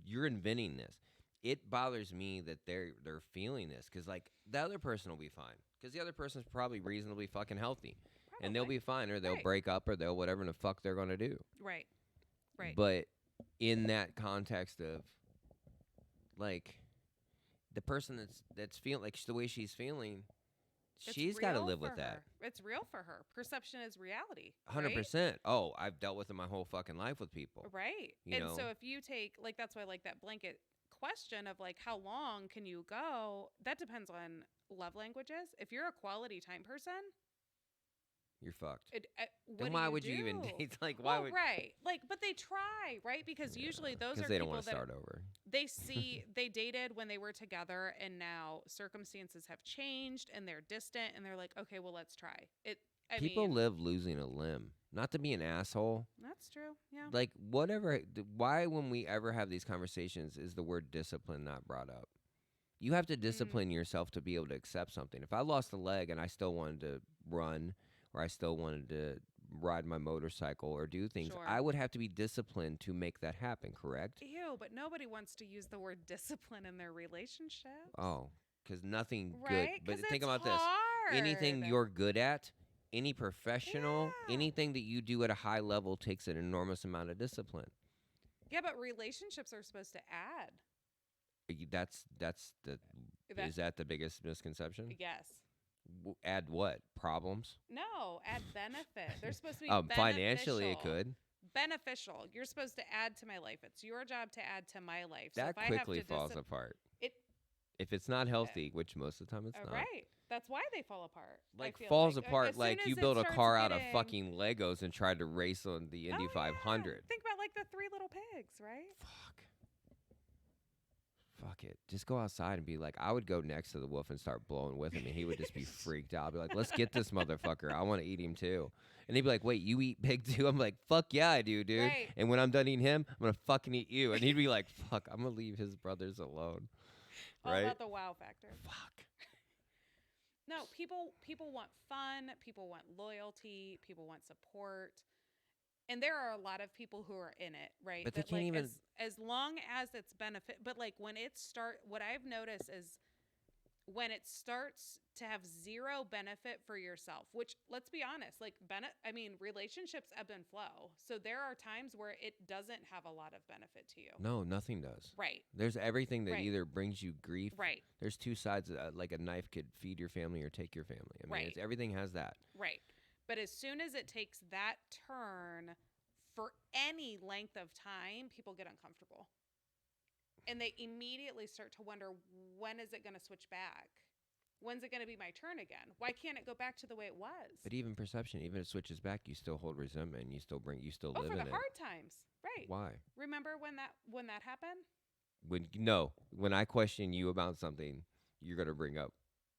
You're inventing this. It bothers me that they're feeling this because like the other person will be fine because the other person's probably reasonably fucking healthy and they'll Probably. be fine or they'll Right. break up or they'll whatever the fuck they're gonna do. Right. Right. But in that context of like the person that's feeling like the way she's feeling, It's She's got to real live for with that. her. It's real for her. Perception is reality. 100%. Oh, I've dealt with it my whole fucking life with people. Right. You And know? so if you take, like, that's why I like that blanket question of, like, how long can you go? That depends on love languages. If you're a quality time person, You're fucked. what Then do why you would do? you even date? Like, why would? Right. Like, but they try, right? Because usually those are Because they don't people want to that start over. they see they dated when they were together, and now circumstances have changed and they're distant, and they're like, okay, well, let's try it. People live losing a limb. Not to be an asshole. That's true. Yeah. Like, whatever. Why, when we ever have these conversations, is the word discipline not brought up? You have to discipline yourself to be able to accept something. If I lost a leg and I still wanted to run, or I still wanted to ride my motorcycle or do things, Sure. I would have to be disciplined to make that happen, correct? Ew, but nobody wants to use the word discipline in their relationship. Oh, because nothing Right? good. But 'Cause think it's about this. Anything hard. you're good at, any professional, Yeah. anything that you do at a high level takes an enormous amount of discipline. Yeah, but relationships are supposed to add. That's the is that the biggest misconception? Yes. Add what? Problems? No, add benefit. They're supposed to be financially it beneficial. could. Beneficial. You're supposed to add to my life. It's your job to add to my life. That so if quickly I have to falls apart. It If it's not healthy, which most of the time it's not. Right. That's why they fall apart. Like I feel falls like. apart As like soon you as it built a starts car out of getting- fucking Legos and tried to race on the Indy Oh, 500. Yeah. Think about like the Three Little Pigs, right? Fuck it. Just go outside and be like, I would go next to the wolf and start blowing with him, and he would just be freaked out. I'd be like, let's get this motherfucker. I want to eat him too. And he'd be like, wait, you eat pig too? I'm like, fuck yeah, I do, dude. Right. And when I'm done eating him, I'm going to fucking eat you. And he'd be like, fuck, I'm going to leave his brothers alone. All Right? about the wow factor. Fuck. No, people want fun, people want loyalty, people want support. And there are a lot of people who are in it, right? But they that, can't like, even- as long as it's benefit, but like when it what I've noticed is when it starts to have zero benefit for yourself, which, let's be honest, like relationships ebb and flow. So there are times where it doesn't have a lot of benefit to you. No, nothing does. Right. There's everything that Right. either brings you grief. Right. There's two sides. Like a knife could feed your family or take your family. I mean, Right. everything has that. Right. But as soon as it takes that turn for any length of time, people get uncomfortable. And they immediately start to wonder, when is it going to switch back? When's it going to be my turn again? Why can't it go back to the way it was? But even perception, even if it switches back, you still hold resentment. And you still live for in the it. hard times. Right. Why? Remember when that happened? When I question you about something, you're gonna bring up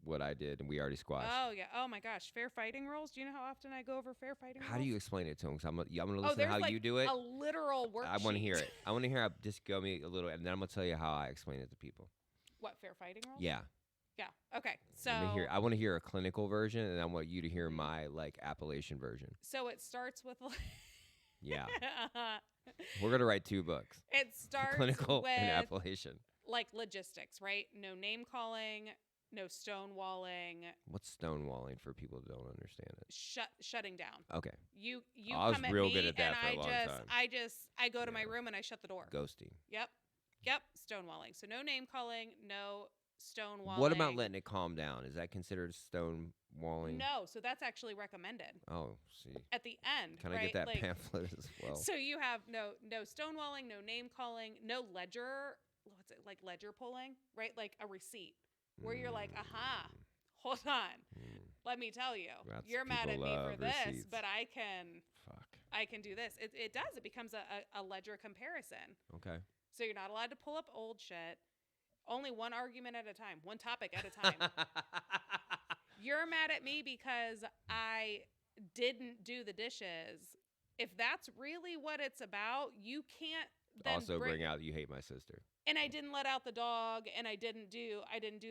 what I did, and we already squashed. Oh yeah. Oh my gosh. Fair fighting rules. Do you know how often I go over fair fighting rules? How do you explain it to him? 'Cause I'm gonna listen to there's how like you do it. a literal worksheet. I want to hear it. I want to hear. Just go me a little, and then I'm gonna tell you how I explain it to people. What, fair fighting rules? Yeah. Yeah. Okay. So I want to hear a clinical version, and I want you to hear my Appalachian version. So it starts with. Yeah. We're gonna write 2 books. It starts Clinical with and Appalachian. like logistics, right? No name calling, no stonewalling. What's stonewalling for people who don't understand it? Shutting down. Okay. You I was come at real me good at that and for a long time. I go to my room and I shut the door. Ghosting. Yep. Stonewalling. So no name calling, no stonewalling. What about letting it calm down? Is that considered stonewalling? No, so that's actually recommended. Oh, see. At the end, Can right? I get that Like, pamphlet as well? So you have no stonewalling, no name calling, no ledger. What's it like? Ledger pulling, right? Like a receipt where you're like, aha, hold on. Let me tell you, you're mad at me for this, receipts. but I can do this. It does. It becomes a ledger comparison. Okay. So you're not allowed to pull up old shit. Only one argument at a time, one topic at a time. You're mad at me because I didn't do the dishes. If that's really what it's about, you can't then also bring out you hate my sister. And I didn't let out the dog, and I didn't do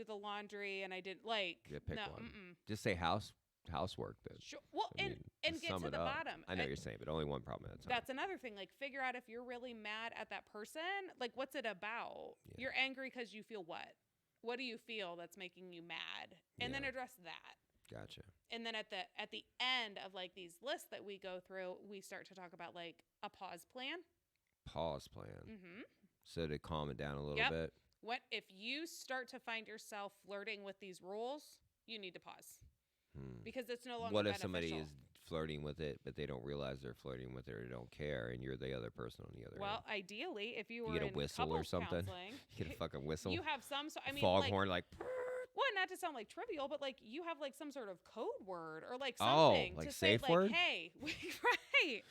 the laundry, and I didn't Yeah, pick one. Mm-mm. Just say housework then. Sure. Well, I mean, and to get sum to it the up. bottom. I know what you're saying, but only one problem at a time. That's another thing. Like, figure out if you're really mad at that person. Like, what's it about? Yeah. You're angry because you feel what? What do you feel that's making you mad? And then address that. Gotcha. And then at the end of like these lists that we go through, we start to talk about like a pause plan. Pause plan. Mm-hmm. So to calm it down a little Yep. bit. If you start to find yourself flirting with these rules, you need to pause. because it's no longer What if beneficial. somebody is flirting with it, but they don't realize they're flirting with it or don't care, and you're the other person on the other Well, end? ideally, if you You were get a in whistle or couples something? counseling, You get a fucking whistle? you have some. I mean, like, foghorn, like. well, not to sound like trivial, but like you have like some sort of code word or like Oh, something like to say, safe like, word? hey, right,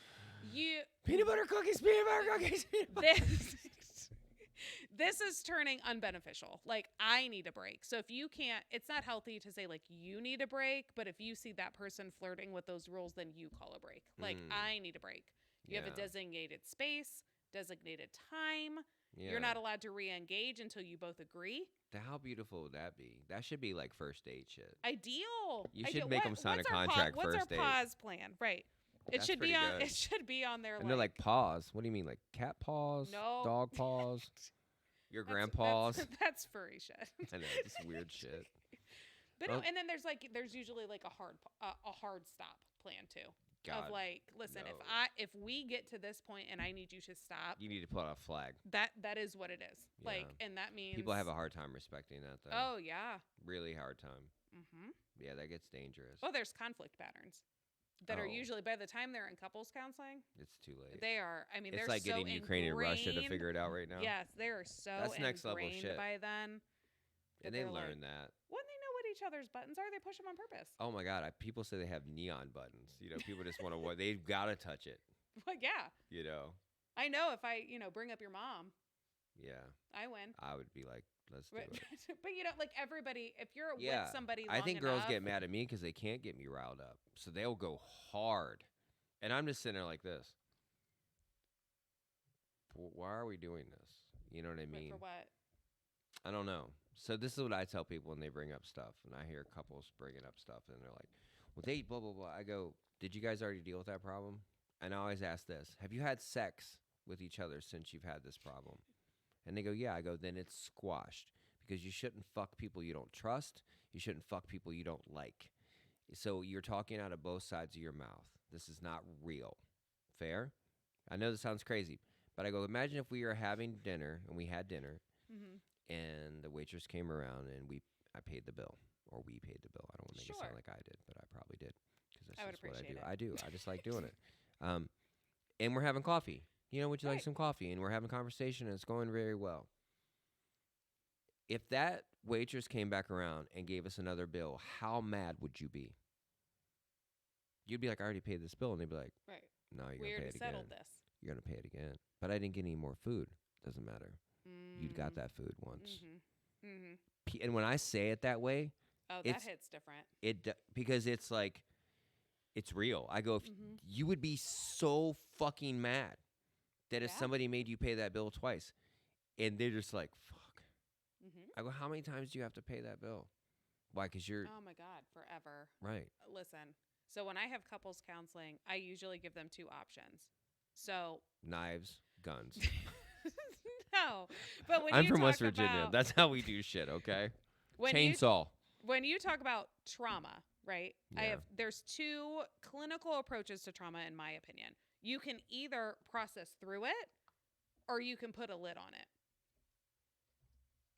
you Peanut butter cookies, peanut butter cookies. Peanut butter. this. This is turning unbeneficial. Like, I need a break. So if you can't, it's not healthy to say like you need a break, but if you see that person flirting with those rules, then you call a break. Like, I need a break. You have a designated space, designated time. Yeah. You're not allowed to re-engage until you both agree. How beautiful would that be? That should be like first date shit. Ideal. You should make them sign a contract what's first date. What's our pause plan? Right. It That's should be pretty on. good. It should be on their. And they're like paws. What do you mean, like cat paws? No. Dog paws? Your grandpa's? That's furry shit. I know, just weird shit. But no, and then there's usually like a hard stop plan too. God, of like, listen, no. if we get to this point and I need you to stop, you need to put out a flag. That is what it is. Yeah. Like, and that means people have a hard time respecting that though. Oh yeah. Really hard time. Mm-hmm. Yeah, that gets dangerous. Oh, there's conflict patterns that are usually, by the time they're in couples counseling, it's too late. They are. I mean, it's they're like so getting Ukraine and Russia to figure it out right now. Yes, they are so That's next level shit. by then. And they learn that. When they know what each other's buttons are, they push them on purpose. Oh my God! People say they have neon buttons. You know, people just want to. They've got to touch it. Well, yeah. You know. I know if I, bring up your mom. Yeah. I win. I would be like, let's do it. But like everybody, if you're with somebody, I think girls enough, get mad at me because they can't get me riled up, so they'll go hard, and I'm just sitting there like this. Why are we doing this? You know what I mean? For what? I don't know. So this is what I tell people when they bring up stuff, and I hear couples bringing up stuff, and they're like, "Well, they blah blah blah." I go, "Did you guys already deal with that problem?" And I always ask this: have you had sex with each other since you've had this problem? And they go, "Yeah." I go, "Then it's squashed because you shouldn't fuck people you don't trust. You shouldn't fuck people you don't like. So you're talking out of both sides of your mouth. This is not real. Fair? I know this sounds crazy, but I go, imagine if we were having dinner and we had dinner, and the waitress came around and I paid the bill, or we paid the bill. I don't want to make it sound like I did, but I probably did because that's just what I do. I do. I just like doing it. And we're having coffee. Would you like some coffee? And we're having conversation, and it's going very well. If that waitress came back around and gave us another bill, how mad would you be? You'd be like, I already paid this bill. And they'd be like, right. No, you're going to pay it again. Settled this. You're going to pay it again. But I didn't get any more food. Doesn't matter. You got that food once. And when I say it that way, that hits different. Because it's like, it's real. I go, if you would be so fucking mad that if somebody made you pay that bill twice, and they're just like, fuck. I go, how many times do you have to pay that bill? Why? Because you're... Oh, my God. Forever. Right. Listen. So when I have couples counseling, I usually give them two options. So... Knives, guns. No. But when I'm from West Virginia. That's how we do shit, okay? Chainsaw. When you talk about trauma, right? Yeah. There's two clinical approaches to trauma, in my opinion. You can either process through it, or you can put a lid on it.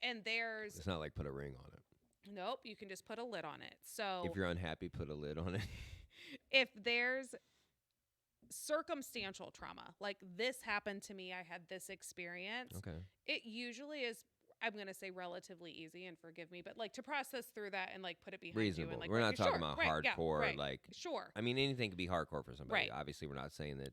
And there's... It's not like put a ring on it. Nope, you can just put a lid on it. So if you're unhappy, put a lid on it. If there's circumstantial trauma, like this happened to me, I had this experience. Okay. It usually is, I'm going to say relatively easy, and forgive me, but like to process through that and like put it behind reasonable. you. And like, we're not talking about hardcore. Like, sure. I mean, anything could be hardcore for somebody. Right. Obviously, we're not saying that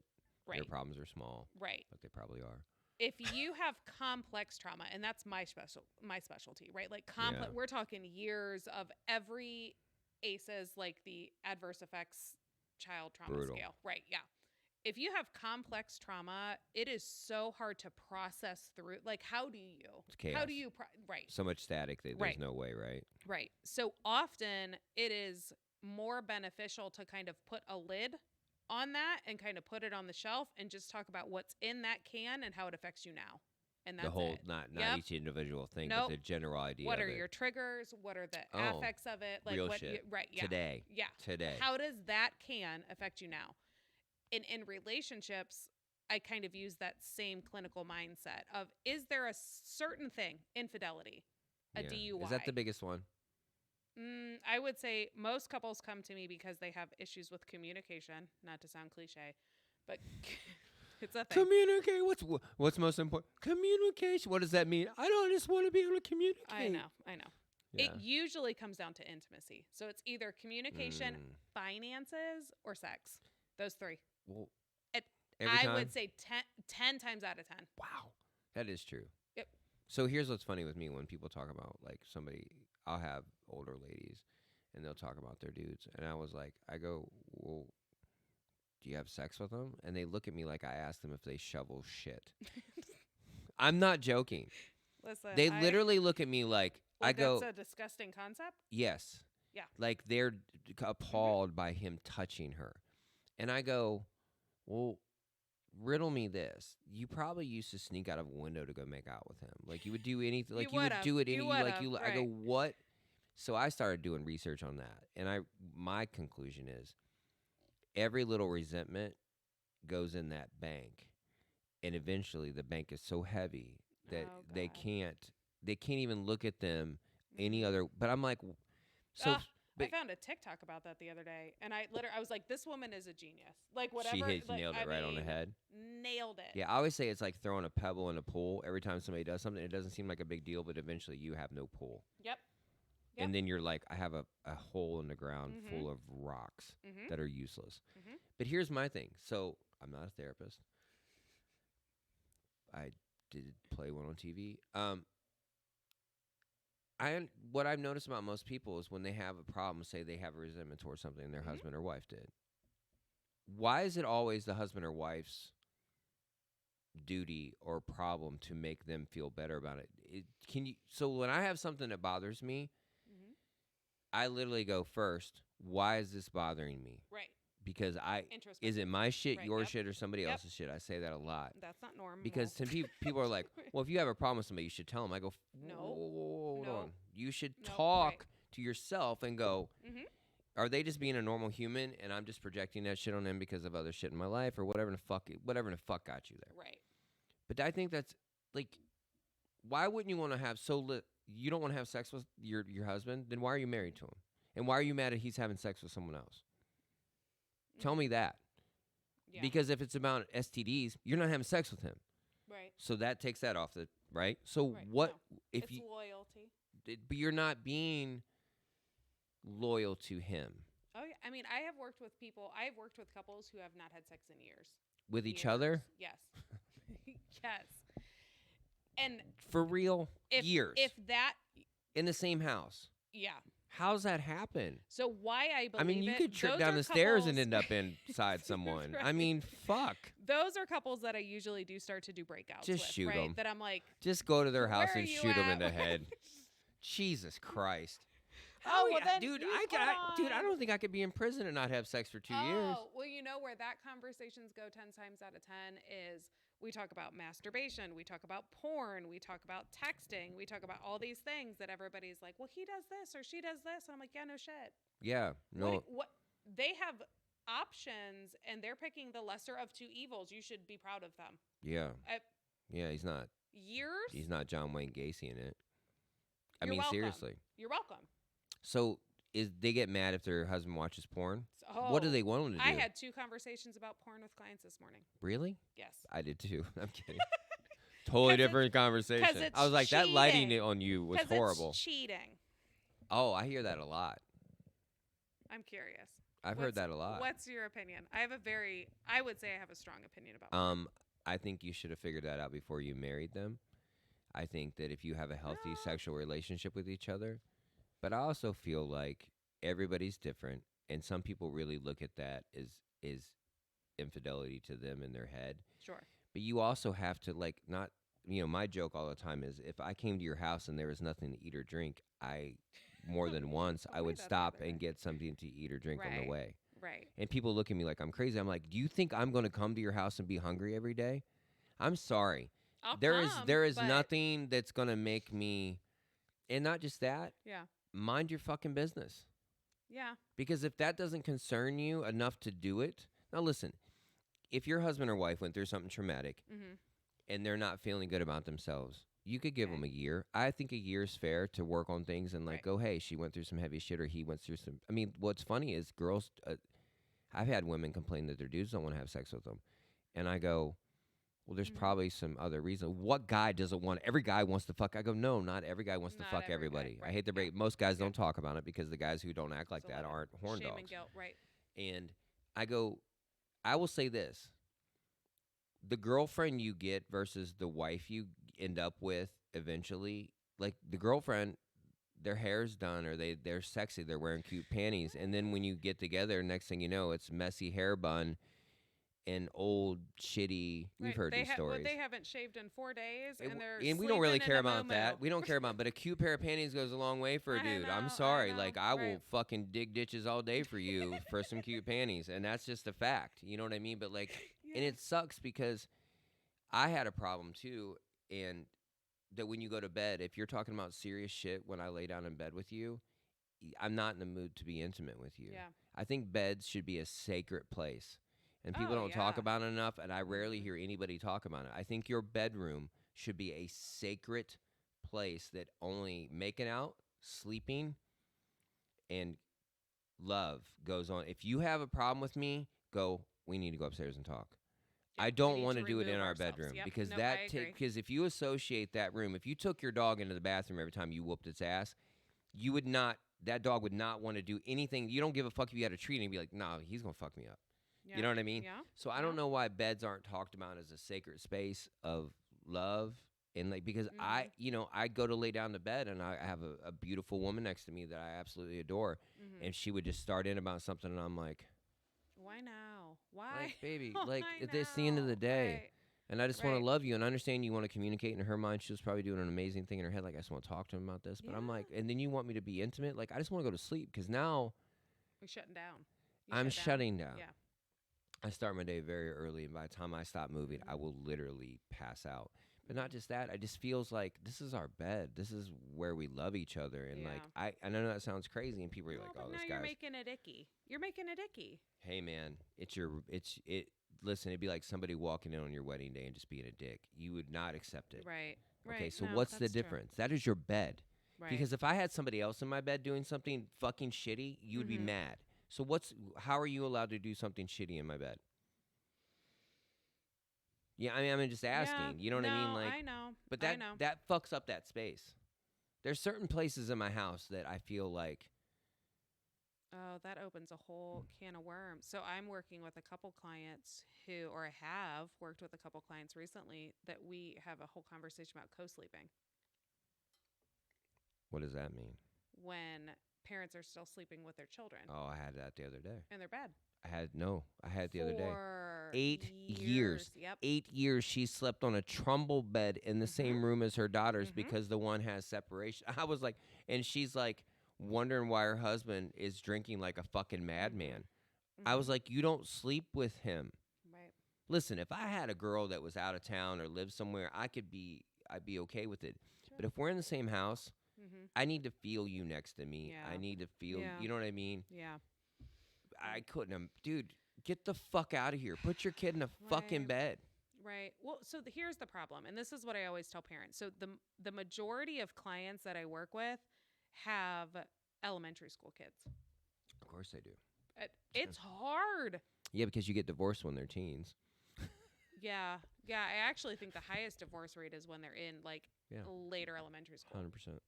their problems are small. Right. But they probably are. If you have complex trauma, and that's my specialty, right? Like we're talking years of every ACEs, like the adverse effects child trauma scale. Right. Yeah. If you have complex trauma, it is so hard to process through. Like, how do you? It's chaos. How do you? Right. So much static that there's no way, right? Right. So often it is more beneficial to kind of put a lid on that and kind of put it on the shelf and just talk about what's in that can and how it affects you now. And that's the whole, it. not each individual thing, but the general idea. What of are it. your triggers? What are the affects of it? Like real what? Shit. Right. Yeah. Today. Yeah. Today. How does that can affect you now? In relationships, I kind of use that same clinical mindset of, is there a certain thing, infidelity, a DUI? Is that the biggest one? I would say most couples come to me because they have issues with communication. Not to sound cliche, but it's a thing. Communicate. What's most important? Communication. What does that mean? I don't just want to be able to communicate. I know. Yeah. It usually comes down to intimacy. So it's either communication, finances, or sex. Those three. Well, It, every I time? would say 10 times out of 10. Wow, that is true. Yep. So here's what's funny with me when people talk about like somebody. I'll have older ladies, and they'll talk about their dudes, and I go, well, do you have sex with them? And they look at me like I asked them if they shovel shit. I'm not joking. Listen, They literally look at me like I go, that's a disgusting concept. yes. Yeah. Like they're appalled by him touching her. And I go, well, riddle me this. You probably used to sneak out of a window to go make out with him. Like you would do anything. Like you would do it. I go, what? So I started doing research on that. And my conclusion is every little resentment goes in that bank. And eventually the bank is so heavy that they can't even look at them any other. But I'm like, so. I found a TikTok about that the other day, and I was like, "This woman is a genius." Like whatever, She nailed it right on the head. Nailed it. Yeah, I always say it's like throwing a pebble in a pool. Every time somebody does something, it doesn't seem like a big deal, but eventually you have no pool. Yep. And then you're like, I have a hole in the ground full of rocks Mm-hmm. that are useless. Mm-hmm. But here's my thing. So I'm not a therapist. I did play one on TV. What I've noticed about most people is when they have a problem, say they have a resentment towards something their husband or wife did. Why is it always the husband or wife's duty or problem to make them feel better about it? So when I have something that bothers me, I literally go first, why is this bothering me? Right. Because is it my shit, your shit, or somebody Yep. else's shit? I say that a lot. That's not normal. Because some people are like, well, if you have a problem with somebody, you should tell them. I go, No. Hold on. You should No, talk to yourself and go, Mhm. are they just being a normal human and I'm just projecting that shit on them because of other shit in my life or whatever the fuck got you there? Right. But I think that's like, why wouldn't you want to have you don't want to have sex with your husband? Then why are you married to him? And why are you mad at he's having sex with someone else? Tell me that. Yeah. Because if it's about STDs, you're not having sex with him. Right. So that takes that off the right. So Right. what No. if It's loyalty. but you're not being loyal to him Oh yeah. I mean, I've worked with couples who have not had sex in years. with each other? Yes. Yes. And For real? Years. If that in the same house. yeah. How's that happen? So why I believe I mean, you it, could trip those down are the stairs and couples- end up inside someone. I Right. mean, fuck. Those are couples that I usually do start to do breakouts Just with, shoot right? 'em. That I'm like, Just go to their house Where are and you shoot them in at? the head. Jesus Christ. Oh, well, then dude, you I put on- don't think I could be in prison and not have sex for 2 years. oh, well, you know where that conversations go 10 times out of 10 is we talk about masturbation, we talk about porn, we talk about texting, we talk about all these things that everybody's like, well, he does this or she does this. And I'm like, yeah, no shit. Yeah, no. What they have options and they're picking the lesser of two evils. You should be proud of them. Yeah. I- Yeah, he's not. Years? He's not John Wayne Gacy in it. I You're mean, welcome. seriously. You're welcome. So, they get mad if their husband watches porn? So, What do they want him to do? I had 2 conversations about porn with clients this morning. Really? Yes. I did too. I'm kidding. Totally 'Cause different conversation. it's I was like, that lighting cheating. on you was 'Cause horrible. It's cheating. Oh, I hear that a lot. I'm curious. I've heard that a lot. What's your opinion? I would say I have a strong opinion about porn. I think you should have figured that out before you married them. I think that if you have a healthy No. sexual relationship with each other, but I also feel like everybody's different, and some people really look at that as infidelity to them in their head. Sure. But you also have to not. My joke all the time is if I came to your house and there was nothing to eat or drink, more than once I I'll would read that the stop other and day. get something to eat or drink on the Right. way. Right. And people look at me like I'm crazy. I'm like, do you think I'm going to come to your house and be hungry every day? I'm sorry. I'll There is come, but- nothing that's going to make me, and not just that, Yeah. mind your fucking business. Yeah. Because if that doesn't concern you enough to do it, now listen, if your husband or wife went through something traumatic Mm-hmm. and they're not feeling good about themselves, You could give Okay. them a year. I think a year is fair to work on things and like Right. go, hey, she went through some heavy shit or he went through some. I mean, what's funny is girls. I've had women complain that their dudes don't want to have sex with them, and I go, well, there's Mhm. probably some other reason. What guy doesn't want? Every guy wants to fuck. I go, no, not every guy wants to Not fuck every guy. everybody. I Right. hate to Yeah. break. Most guys Yeah. don't talk about it because the guys who don't act It's like a that lot of aren't horn shame and dogs. guilt. Right. And I go, I will say this: the girlfriend you get versus the wife you end up with eventually, like the girlfriend, their hair's done or they're sexy, they're wearing cute panties, and then when you get together, next thing you know, it's messy hair bun and old shitty. We've Right. heard these stories. They haven't shaved in 4 days, and they're And we don't really sleeping in care a about moo that. We don't care about, but a cute pair of panties goes a long way for a I dude. I'm know. I sorry, know. like I Right. will fucking dig ditches all day for you for some cute panties, and that's just a fact. You know what I mean? But like, and Yeah. it sucks because I had a problem too, and that when you go to bed, if you're talking about serious shit when I lay down in bed with you, I'm not in the mood to be intimate with you. Yeah. I think beds should be a sacred place. And people Oh don't talk yeah. about it enough, and I rarely Mhm. hear anybody talk about it. I think your bedroom should be a sacred place that only making out, sleeping, and love goes on. If you have a problem with me, go, we need to go upstairs and talk. Yeah. I We don't need want to to do it in remove our ourselves. bedroom Yep. because Nope. I that agree. because if you associate that room, if you took your dog into the bathroom every time you whooped its ass, you would not that dog would not want to do anything. You don't give a fuck if you had a treat and be like, "No, he's going to fuck me up." You Yeah. know what I mean? Yeah. So I Yeah. don't know why beds aren't talked about as a sacred space of love and like because Mhm. I go to lay down to bed and I have a beautiful woman next to me that I absolutely adore Mhm. and she would just start in about something and I'm Why now? Why? like, baby, like Why it's the end of the now? day. Right. And I just want to Right. love you and understand you want to communicate in her mind. She was probably doing an amazing thing in her head. Like, I just want to talk to him about this. But I'm Yeah. like, and then you want me to be intimate? Like, I just want to go to sleep because now We're shutting down. You I'm shut down. shutting down. Yeah. I start my day very early. And by the time I stop moving, I Mhm. will literally pass out. But not Mhm. just that, I just feels like this is our bed. This is where we love each other. And like, Yeah. I know that sounds crazy. And people are like, No, but oh, now this you're guy's, making it icky. You're making it icky. hey, man, listen, it'd be like somebody walking in on your wedding day and just being a dick. You would not accept it. Right. Okay, Right. so No, what's the that's true. difference? That is your bed. Right. Because if I had somebody else in my bed doing something fucking shitty, you would be Mhm. mad. So how are you allowed to do something shitty in my bed? Yeah, I mean, I'm just Yeah. asking. You know what I mean? No, Like, I know. but I that know. that fucks up that space. There's certain places in my house that I feel like Oh, that opens a whole can of worms. So I'm working with a couple clients who, or I have worked with a couple clients recently that we have a whole conversation about co-sleeping what does that mean? when parents are still sleeping with their children Oh, I had that the other day. in their bed I had it the other day. for 8 years. Yep. 8 years she slept on a trundle bed in the Mhm. same room as her daughters Mhm. because the one has separation. I was like, and she's like wondering why her husband is drinking like a fucking Mhm. madman. I was Mhm. like, you don't sleep with him. Right. Listen, if I had a girl that was out of town or lived somewhere, I'd be okay with it. Sure. But if we're in the same house, Mhm. I need to feel you next to me. I Yeah. need to feel, Yeah. you know what I mean? Yeah. I couldn't have, dude, get the fuck out of here. Put your kid in a fucking Right. bed. Right. Well, so here's the problem, and this is what I always tell parents. So the majority of clients that I work with have elementary school kids. Of course they do. It's hard. Yeah, because you get divorced when they're teens. Yeah. Yeah, I actually think the highest divorce rate is when they're in like Yeah. later elementary school. 100%.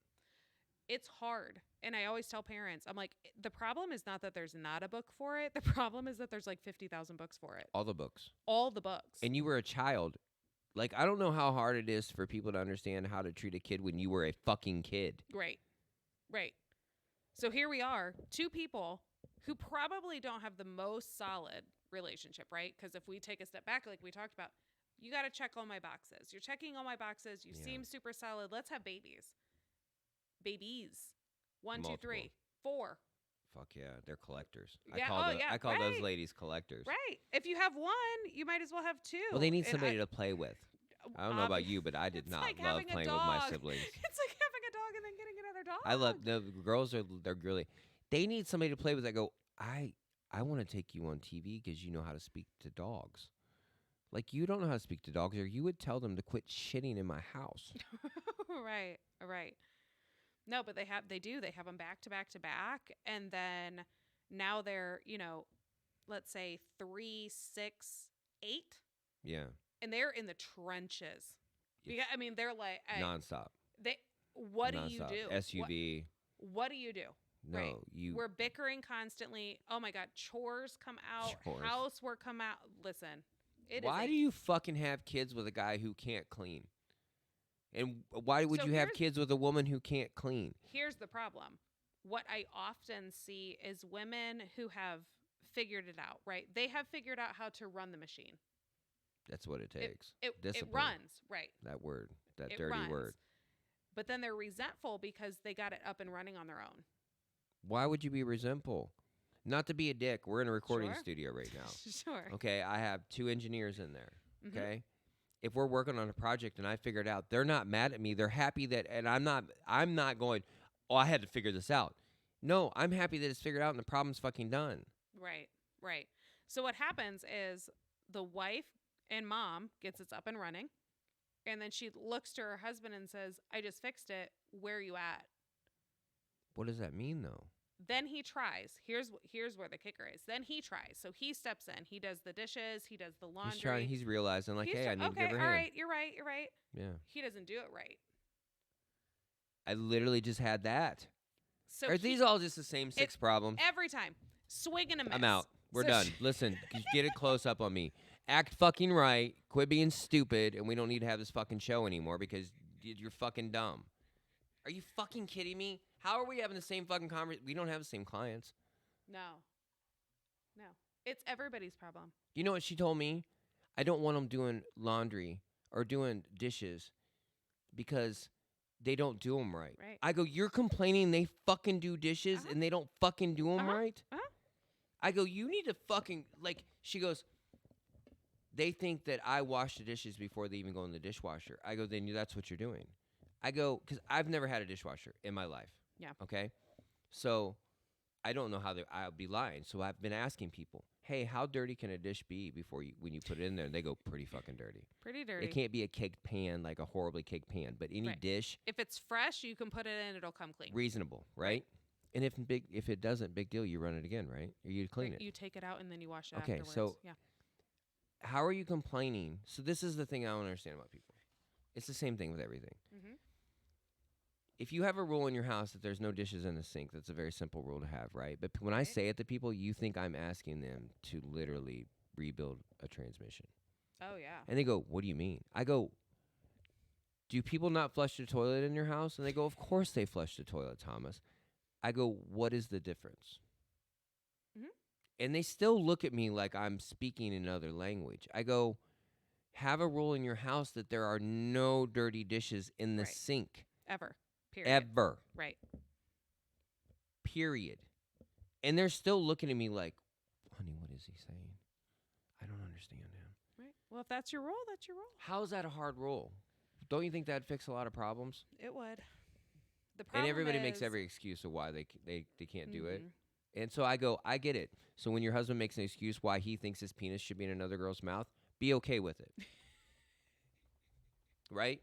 It's hard. And I always tell parents, I'm like, the problem is not that there's not a book for it. The problem is that there's like 50,000 books for it. All the books. All the books. And you were a child. Like, I don't know how hard it is for people to understand how to treat a kid when you were a fucking kid. Right. Right. So here we are, two people who probably don't have the most solid relationship, right? Because if we take a step back, like we talked about, you got to check all my boxes. You're checking all my boxes. You Yeah. seem super solid. Let's have babies. Babies. One, two, Multiple. three, four. Fuck yeah, they're collectors. Yeah, I call those right. ladies collectors. Right. If you have one, you might as well have two. Well, they need And somebody to play with. I don't know about you, but I did it's not like love having a playing with my dog. siblings. It's like having a dog and then getting another dog. I love the girls they're really. They need somebody to play with. I go. I want to take you on TV because you know how to speak to dogs. Like you don't know how to speak to dogs, or you would tell them to quit shitting in my house. Right, right. No, but they have them back to back to back, and then now they're, let's say 3, 6, 8, Yeah. and they're in the trenches. It's Because I mean, they're like, hey, nonstop. they, what do you Nonstop. do? SUV. What do you do? Right. No, you We're bickering constantly. Oh my God, chores come out, chores. housework come out. Listen, it is Why a do you fucking have kids with a guy who can't clean? And why would so you have kids with a woman who can't clean? here's the problem. What I often see is women who have figured it out, right? They have figured out how to run the machine. That's what it It takes. it Discipline. runs, right? That word. That It dirty runs. word. But then they're resentful because they got it up and running on their own. Why would you be resentful? Not to be a dick. We're in a recording Sure. studio right now. Sure. Okay, I have 2 engineers in there. Mhm. Okay? If we're working on a project and I figure it out, they're not mad at me. They're happy that and I'm not going, "Oh, I had to figure this out." No, I'm happy that it's figured out and the problem's fucking done. Right. Right. So what happens is the wife and mom gets it up and running, and then she looks to her husband and says, "I just fixed it. Where are you at?" What does that mean though? Then he tries. Here's where the kicker is. Then he tries. So he steps in. He does the dishes. He does the laundry. He's realizing like, "Hey, I need to okay. give her a All hand." right. You're right. You're right. Yeah. He doesn't do it right. I literally just had that. So Are these all just the same 6 problems? every time swing and a miss. I'm out. We're So done. Listen, get it close up on me. Act fucking right. Quit being stupid, and we don't need to have this fucking show anymore because you're fucking dumb. Are you fucking kidding me? How are we having the same fucking conversation? We don't have the same clients. No. No. It's everybody's problem. You know what she told me? I don't want them doing laundry or doing dishes because they don't do them right. Right. I go, you're complaining they fucking do dishes and they don't fucking do them right? I go, you need to fucking, like, she goes, they think that I wash the dishes before they even go in the dishwasher. I go, then that's what you're doing. I go, because I've never had a dishwasher in my life. Yeah. Okay? So I don't know how I'll be lying. So I've been asking people, hey, how dirty can a dish be when you put it in there? And they go, pretty fucking dirty. Pretty dirty. It can't be a caked pan, like a horribly caked pan, but any Right. dish, If it's fresh, you can put it in. It'll come clean. reasonable, right? And if it doesn't, big deal, you run it again, right? Or you clean it. You take it out and then you wash it Okay, afterwards. so- yeah. How are you complaining? So this is the thing I don't understand about people. It's the same thing with everything. Mm-hmm. If you have a rule in your house that there's no dishes in the sink, that's a very simple rule to have, right? But when I Right. say it to people, you think I'm asking them to literally rebuild a transmission. Oh yeah. And they go, what do you mean? I go, do people not flush the toilet in your house? And they go, of course they flush the toilet, Thomas. I go, what is the difference? Mhm. And they still look at me like I'm speaking another language. I go, have a rule in your house that there are no dirty dishes in the Right. sink. Ever. Period. Ever. Right. Period. And they're still looking at me like, honey, what is he saying? I don't understand him. Right. Well, if that's your rule, that's your rule. How is that a hard rule? Don't you think that'd fix a lot of problems? It would. The problem And everybody is, makes every excuse of why they can't do it. Mhm. And so I go, I get it. So when your husband makes an excuse why he thinks his penis should be in another girl's mouth, be okay with it. Right?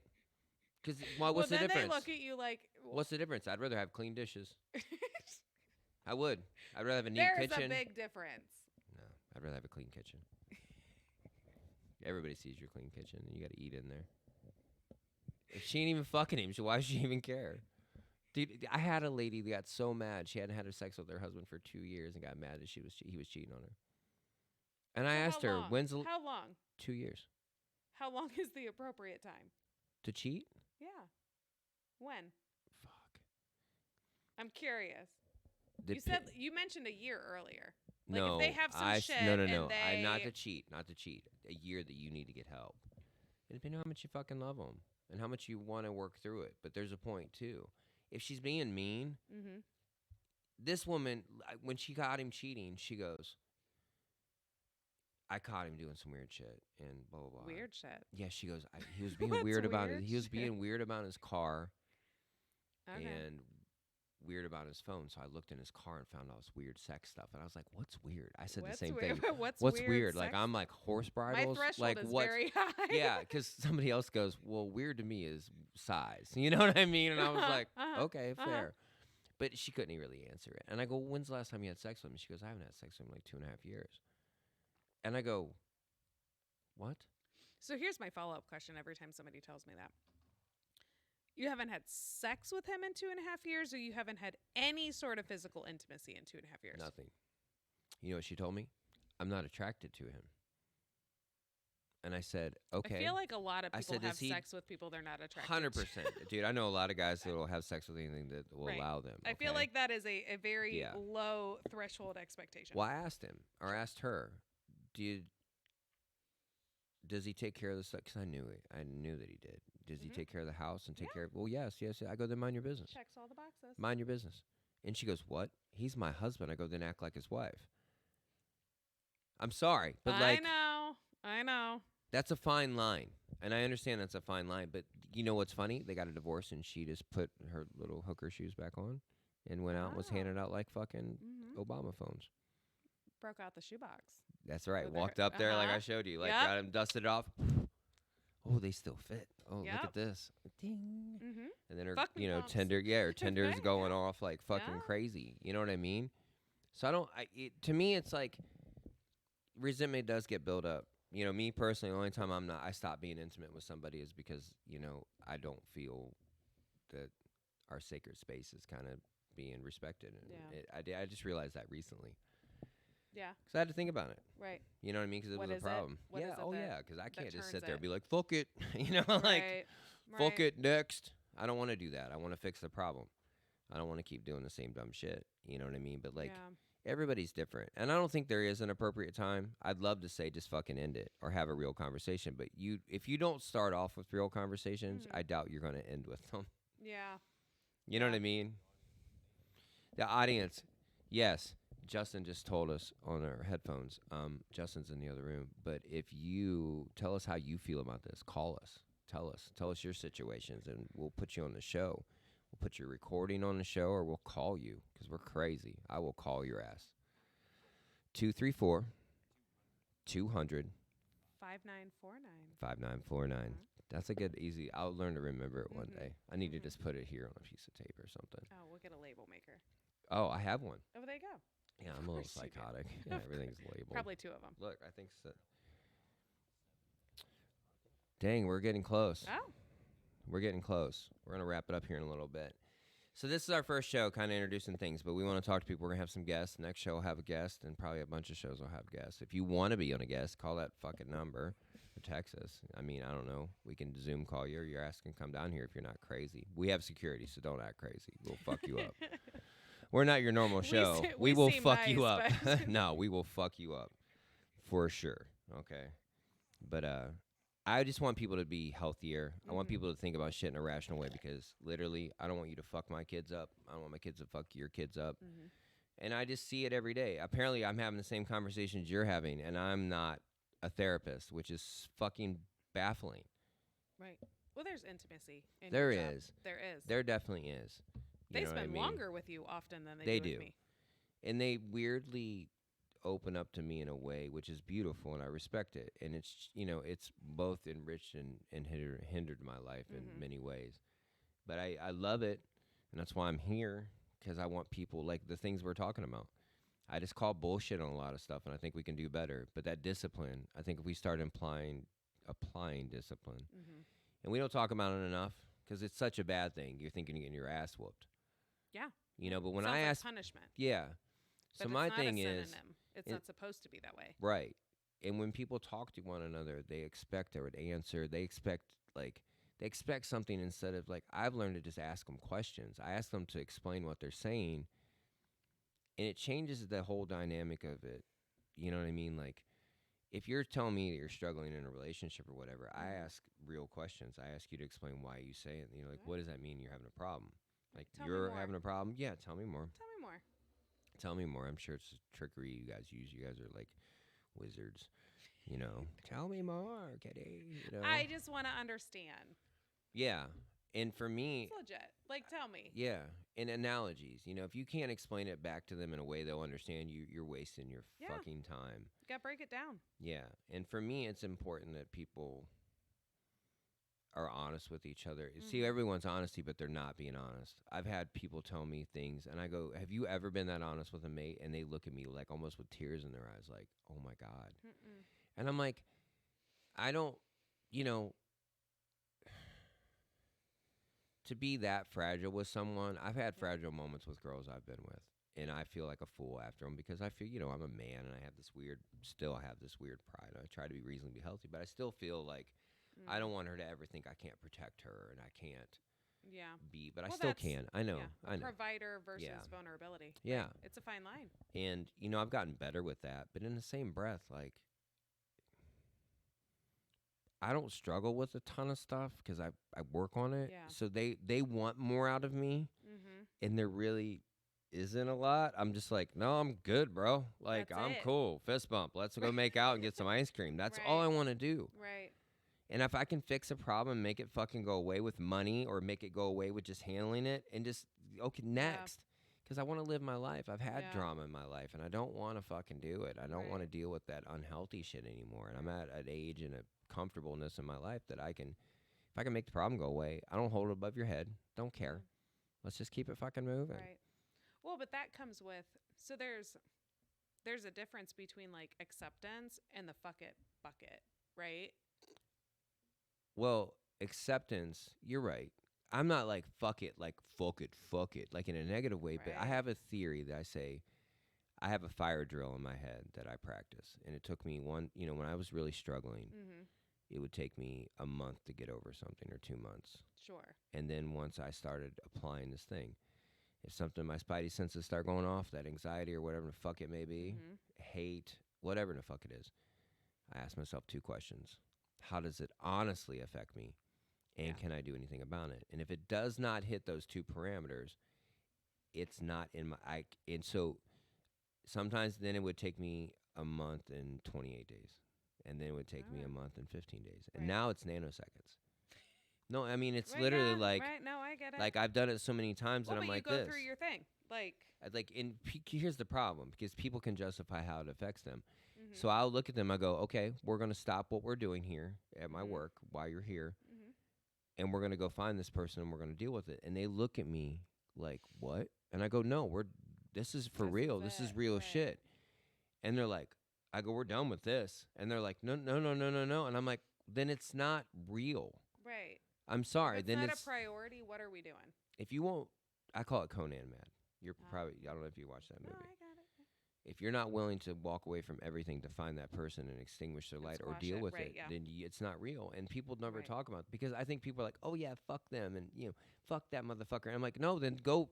Because what's the then difference? they look at you like, What's the difference? I'd rather have clean dishes. I would. I'd rather have a neat there's kitchen. a big difference. No, I'd rather have a clean kitchen. Everybody sees your clean kitchen, and you got to eat in there. If she ain't even fucking him, so why should she even care? Dude, I had a lady that got so mad she hadn't had sex with her husband for 2 years and got mad that he was cheating on her. And I So asked how her, long? when's 'How long? 2 years How long is the appropriate time? to cheat? Yeah. When? Fuck. I'm curious. The You said you mentioned a year earlier. Like no, if they have some shit no. and I not they- to cheat, not to cheat. A year that you need to get help. And depending on how much you fucking love them and how much you want to work through it. But there's a point too. If she's being mean, Mhm. this woman, when she caught him cheating, she goes, I caught him doing some weird shit and blah, blah, blah. Weird shit. Yeah, she goes, he was being What's weird about it. weird He was shit? being weird about his car. Okay. And weird about his phone. So I looked in his car and found all this weird sex stuff. And I was like, what's weird? I said the What's same weird? thing. What's What's weird? weird? Like, Sex? I'm like, horse My bridles? threshold Like, is what's. very high. Yeah, because somebody else goes, well, weird to me is size. You know what I mean? And I was like, okay, fair. But she couldn't really answer it. And I go, when's the last time you had sex with him? She goes, I haven't had sex with him in like 2.5 years. And I go, what? So here's my follow up question every time somebody tells me that. You haven't had sex with him in 2.5 years, or you haven't had any sort of physical intimacy in 2.5 years? Nothing. You know what she told me? I'm not attracted to him. And I said, okay. I feel like a lot of I people said, have does he- sex with people they're not attracted 100%. to. Dude, I know a lot of guys that will have sex with anything that will Right. allow them. I feel okay? like that is a very Yeah. low threshold expectation. Well, I asked him, or asked her, does he take care of the stuff? Because I knew it. I knew that he did. Does he take care of the house and take care of? Well, yes. I go, then mind your business. Checks all the boxes. Mind your business. And she goes, what? He's my husband. I go, then act like his wife. I'm sorry, but like, I know. that's a fine line. And I understand that's a fine line. But you know what's funny? They got a divorce and she just put her little hooker shoes back on and went out and was handed out like fucking Obama phones. Broke out the shoebox. That's right. So Walked up there like I showed you. Like, got him dusted it off. Oh, they still fit. Oh, look at this. Ding. And then her, pumps. her tender's going off like fucking crazy. You know what I mean? So to me, it's like resentment does get built up. You know, me personally, the only time I stop being intimate with somebody is because, I don't feel that our sacred space is kind of being respected. And I just realized that recently. Yeah. Because I had to think about it. Right. You know what I mean? Because it was a problem. Because I can't just sit there and be like, fuck it. Fuck it, next. I don't want to do that. I want to fix the problem. I don't want to keep doing the same dumb shit. You know what I mean? But everybody's different. And I don't think there is an appropriate time. I'd love to say just fucking end it or have a real conversation. But if you don't start off with real conversations, I doubt you're going to end with them. Yeah. You know what I mean? The audience, yes. Justin just told us on our headphones. Justin's in the other room. But if you tell us how you feel about this, call us. Tell us your situations, and we'll put you on the show. We'll put your recording on the show, or we'll call you because we're crazy. I will call your ass. 234 200 5949. 5949. That's a good, easy. I'll learn to remember it one day. I need to just put it here on a piece of tape or something. Oh, we'll get a label maker. Oh, I have one. Oh, there you go. Yeah, I'm a little psychotic. Yeah, everything's labeled. Probably 2 of them. Look, I think so. Dang, we're getting close. Oh. We're getting close. We're going to wrap it up here in a little bit. So this is our first show, kind of introducing things, but we want to talk to people. We're going to have some guests. Next show will have a guest, and probably a bunch of shows will have guests. If you want to be on a guest, call that fucking number or text us. I mean, I don't know. We can Zoom call you, or your ass can come down here if you're not crazy. We have security, so don't act crazy. We'll fuck you up. We're not your normal show. We will fuck you up. No, we will fuck you up for sure. Okay. But I just want people to be healthier. I want people to think about shit in a rational way because literally, I don't want you to fuck my kids up. I don't want my kids to fuck your kids up. And I just see it every day. Apparently, I'm having the same conversations you're having, and I'm not a therapist, which is fucking baffling. Right. Well, there's intimacy in There your job. is. There is. There definitely is. They spend longer with you often than they do with me. And they weirdly open up to me in a way which is beautiful, and I respect it. And it's, it's both enriched and hindered my life in many ways. But I love it, and that's why I'm here, because I want people, like the things we're talking about. I just call bullshit on a lot of stuff, and I think we can do better. But that discipline, I think if we start applying discipline, and we don't talk about it enough, because it's such a bad thing. You're thinking you're getting your ass whooped. Yeah. But when Sounds I like ask, punishment. yeah. But So my thing it's not a is, synonym. It's not supposed to be that way. right. And when people talk to one another, they expect an answer. They expect something instead of I've learned to just ask them questions. I ask them to explain what they're saying, and it changes the whole dynamic of it. You know what I mean? Like, if you're telling me that you're struggling in a relationship or whatever, I ask real questions. I ask you to explain why you say it. What does that mean? You're having a problem? You're having a problem? Yeah, tell me more. Tell me more. Tell me more. I'm sure it's trickery you guys use. You guys are like wizards. Tell me more, kitty. I just want to understand. Yeah. And for me, It's legit. Like, tell me. yeah, in analogies, if you can't explain it back to them in a way they'll understand, you're wasting your Yeah. fucking time. You gotta break it down. Yeah, and for me, it's important that people are honest with each other. See, everyone's honesty, but they're not being honest. I've had people tell me things, and I go, "Have you ever been that honest with a mate?" And they look at me like almost with tears in their eyes, like, "Oh my god." Mm-mm. And I'm like, I don't, you know, to be that fragile with someone. I've had fragile moments with girls I've been with, and I feel like a fool after them because I feel, I'm a man and I have this weird, still have this weird pride. I try to be reasonably healthy, but I still feel like I don't want her to ever think I can't protect her and I can't Yeah. be, but I Well, still that's- can. I know. Yeah. I know. Provider versus Yeah. vulnerability. Yeah. Right? It's a fine line. And, I've gotten better with that, but in the same breath, like, I don't struggle with a ton of stuff because I work on it. Yeah. So they want more out of me, Mm-hmm. and there really isn't a lot. I'm just like, no, I'm good, bro. Like, That's I'm it. cool. Fist bump. Let's go make out and get some ice cream. That's all I Right. want to do. Right. And if I can fix a problem, make it fucking go away with money or make it go away with just handling it and just, okay, next. Because I want to live my life. I've had Yeah. drama in my life and I don't want to fucking do it. I don't want to Right. deal with that unhealthy shit anymore. And I'm at an age and a comfortableness in my life that if I can make the problem go away, I don't hold it above your head. Don't care. Let's just keep it fucking moving. Right. Well, but that comes with, so there's a difference between like acceptance and the fuck it bucket, right? Well, acceptance, you're right. I'm not like fuck it, like in a negative way, but I Right. have a theory that I say I have a fire drill in my head that I practice. And it took me when I was really struggling, Mm-hmm. it would take me a month to get over something or 2 months. Sure. And then once I started applying this thing, if something, my spidey senses start going off, that anxiety or whatever the fuck it may be, hate, whatever the fuck it is, I ask myself 2 questions. How does it honestly affect me? And can I do anything about it? And if it does not hit those 2 parameters, it's not in my, and so sometimes then it would take me a month and 28 days. And then it would take me a month and 15 days. And Right. now it's nanoseconds. No, I mean, it's Right, literally yeah, like, right. No, I get it. like I've done it so many times well, that I'm but like you go this. through your thing, like. Here's the problem, because people can justify how it affects them. Mm-hmm. So I'll look at them, I go, okay, we're going to stop what we're doing here at my work while you're here, and we're going to go find this person and we're going to deal with it. And they look at me like, what? And I go, no, this is for real. This is real shit. And they're like, I go, we're done with this. And they're like, no. And I'm like, then it's not real. Right. I'm sorry. If it's not a priority, what are we doing? If you won't, I call it Conan Mad. You're probably, I don't know if you watched that movie. No, I got it. If you're not willing to walk away from everything to find that person and extinguish their light or squash deal it, with right, it, yeah. then it's not real. And people never Right. talk about it because I think people are like, oh yeah, fuck them and fuck that motherfucker. And I'm like, no, then go.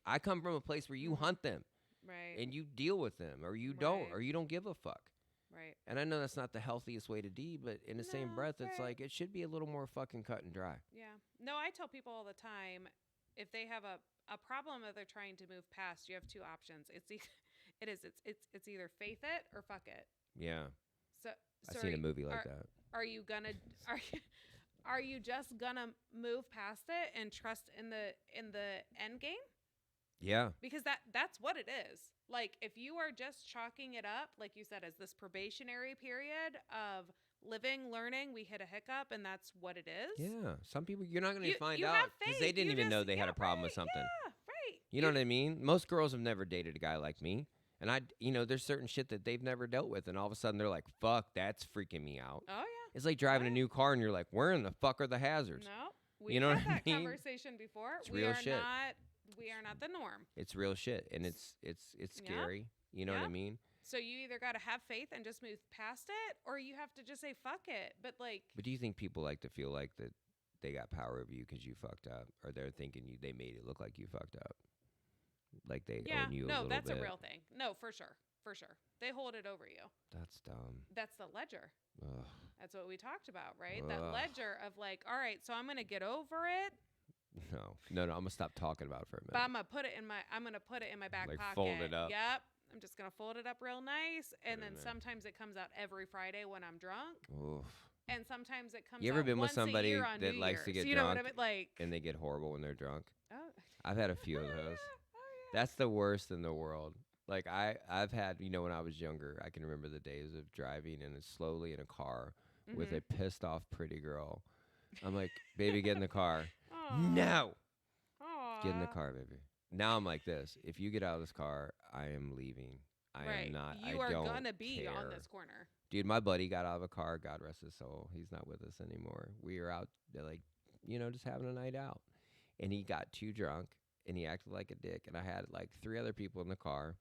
I come from a place where you hunt them Right. and you deal with them, or you don't, Right. or you don't give a fuck. Right. And I know that's not the healthiest way to be, but in the same No, breath, it's right. like it should be a little more fucking cut and dry. Yeah. No, I tell people all the time, if they have a problem that they're trying to move past, you have 2 options. It's either faith it or fuck it. Yeah, So I've seen a movie like that. Are you are you just gonna move past it and trust in the end game? Yeah, Because that's what it is. Like, if you are just chalking it up, like you said, as this probationary period of living, learning, we hit a hiccup and that's what it is. yeah. Some people you're not going to You- find you out have because faith. they didn't You even know just- they had yeah, a problem with right, something. Yeah, right. You know what I mean? Most girls have never dated a guy like me. And there's certain shit that they've never dealt with. And all of a sudden they're like, fuck, that's freaking me out. Oh, yeah. It's like driving a new car and you're like, where in the fuck are the hazards? No. We've You know had what I that mean? conversation before. It's real shit. We are not the norm. It's real shit. And it's scary. You know what I Yeah. mean? So you either got to have faith and just move past it, or you have to just say fuck it. But like, But do you think people like to feel like that they got power over you because you fucked up? Or they're thinking they made it look like you fucked up? Like they yeah, own you a no, little that's bit? a real thing. No, for sure. They hold it over you. That's dumb. That's the ledger. Ugh. That's what we talked about, right? That Ugh. ledger of like, all right, so I'm gonna get over it, No. I'm gonna stop talking about it for a but minute. I'm gonna put it in my back Like pocket. fold it up. Yep. I'm just gonna fold it up real nice, and Put it then in there. sometimes it comes out every Friday when I'm drunk, Oof. and sometimes it comes You ever out been with once a somebody year on that New likes to Year's. get You know what I drunk mean? Like, and they get horrible when they're drunk? oh, I've had a few of those. That's the worst in the world. Like I've had, when I was younger, I can remember the days of driving and slowly in a car with mm-hmm. a pissed off pretty girl. I'm like, baby, get in the car. Aw. No, get in the Aw. car, baby. Now I'm like this. If you get out of this car, I am leaving. I am Right. not. I You are don't gonna be on care. this corner. Dude, my buddy got out of a car. God rest his soul. He's not with us anymore. We were out, like, just having a night out. And he got too drunk and he acted like a dick. And I had like 3 other people in the car.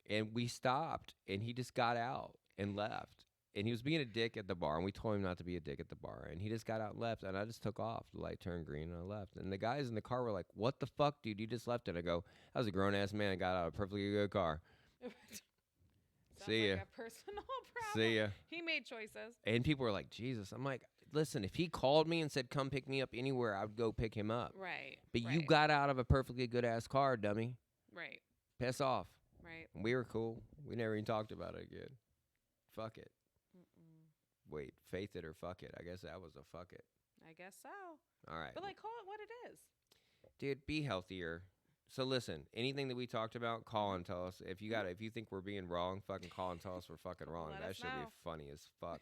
And we stopped and he just got out and left. And he was being a dick at the bar. And we told him not to be a dick at the bar. And he just got out and left. And I just took off. The light turned green and I left. And the guys in the car were like, "What the fuck, dude? You just left it." I go, "I was a grown ass man. I got out of a perfectly good car. Sounds See ya. like a personal problem. See ya." He made choices. And people were like, "Jesus." I'm like, listen, if he called me and said, "Come pick me up anywhere," I would go pick him up. Right. But right. you got out of a perfectly good ass car, dummy. Right. Piss off. Right. And we were cool. We never even talked about it again. Fuck it. Mm-mm. Wait, faith it or fuck it. I guess that was a fuck it. I guess so. All right. But like, call it what it is. Dude, be healthier. So listen, anything that we talked about, call and tell us. If you think we're being wrong, fucking call and tell us we're fucking wrong. Let That us should be know. funny as fuck.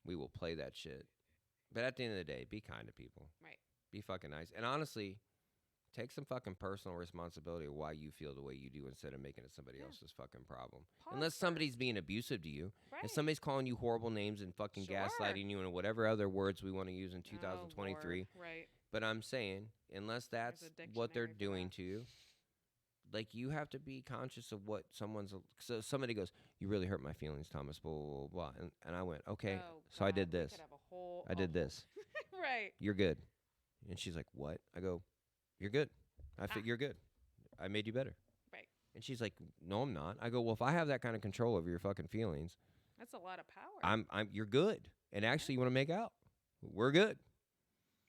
We will play that shit. But at the end of the day, be kind to people. Right. Be fucking nice. And honestly, take some fucking personal responsibility of why you feel the way you do instead of making it somebody else's fucking problem. Pause Unless somebody's first. being abusive to you. Right. If somebody's calling you horrible names and fucking Sure. gaslighting you and whatever other words we want to use in Oh, 2023. Lord. Right. But I'm saying, unless that's a what they're dictionary for doing that. to you, like you have to be conscious of what someone's. So somebody goes, "You really hurt my feelings, Thomas." Blah blah blah. blah. And I went, "Okay." Oh, So I God, did we this. could have a whole, I did this. Right. You're good. And she's like, "What?" I go, "You're good. You're good. I made you better." Right. And she's like, "No, I'm not." I go, "Well, if I have that kind of control over your fucking feelings, That's a lot of power. you're good. And actually, you want to make out? We're good."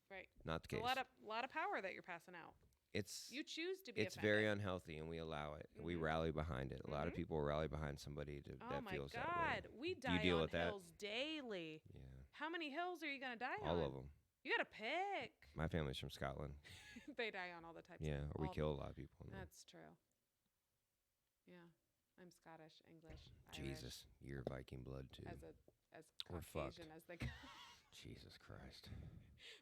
Right. Not the It's case. a lot of power that you're passing out. It's You choose to be it's offended. very unhealthy, and we allow it. We Mhm. rally behind it. A lot of Mhm. people rally behind somebody Oh that my feels that God. way. We Do you die deal on with that? hills daily. Yeah, How many hills are you going to die on? all of them. You got to pick. My family's from Scotland. They die on all the types. Yeah, or we all- kill a lot of people. in them. That's true. Yeah. I'm Scottish, English, Jesus, you're Viking blood too. Irish, as We're fucked. Caucasian as they go. Jesus Christ.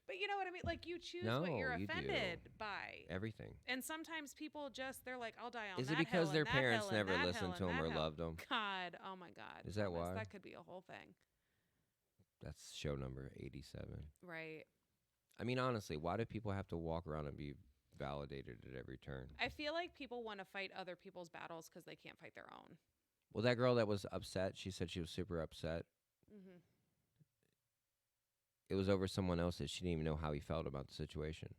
But you know what I mean? Like you choose No, what you're you do. offended by. Everything. And sometimes people they're like, I'll die on Is that it because hill their and that parents hill and never that listened to hill and them or that hill. loved them? God, oh my God. Is that Thomas, why? That could be a whole thing. That's show number 87. Right. I mean, honestly, why do people have to walk around and be validated at every turn? I feel like people want to fight other people's battles because they can't fight their own. Well, that girl that was upset, she said she was super upset. Mm-hmm. It was over someone else's. She didn't even know how he felt about the situation.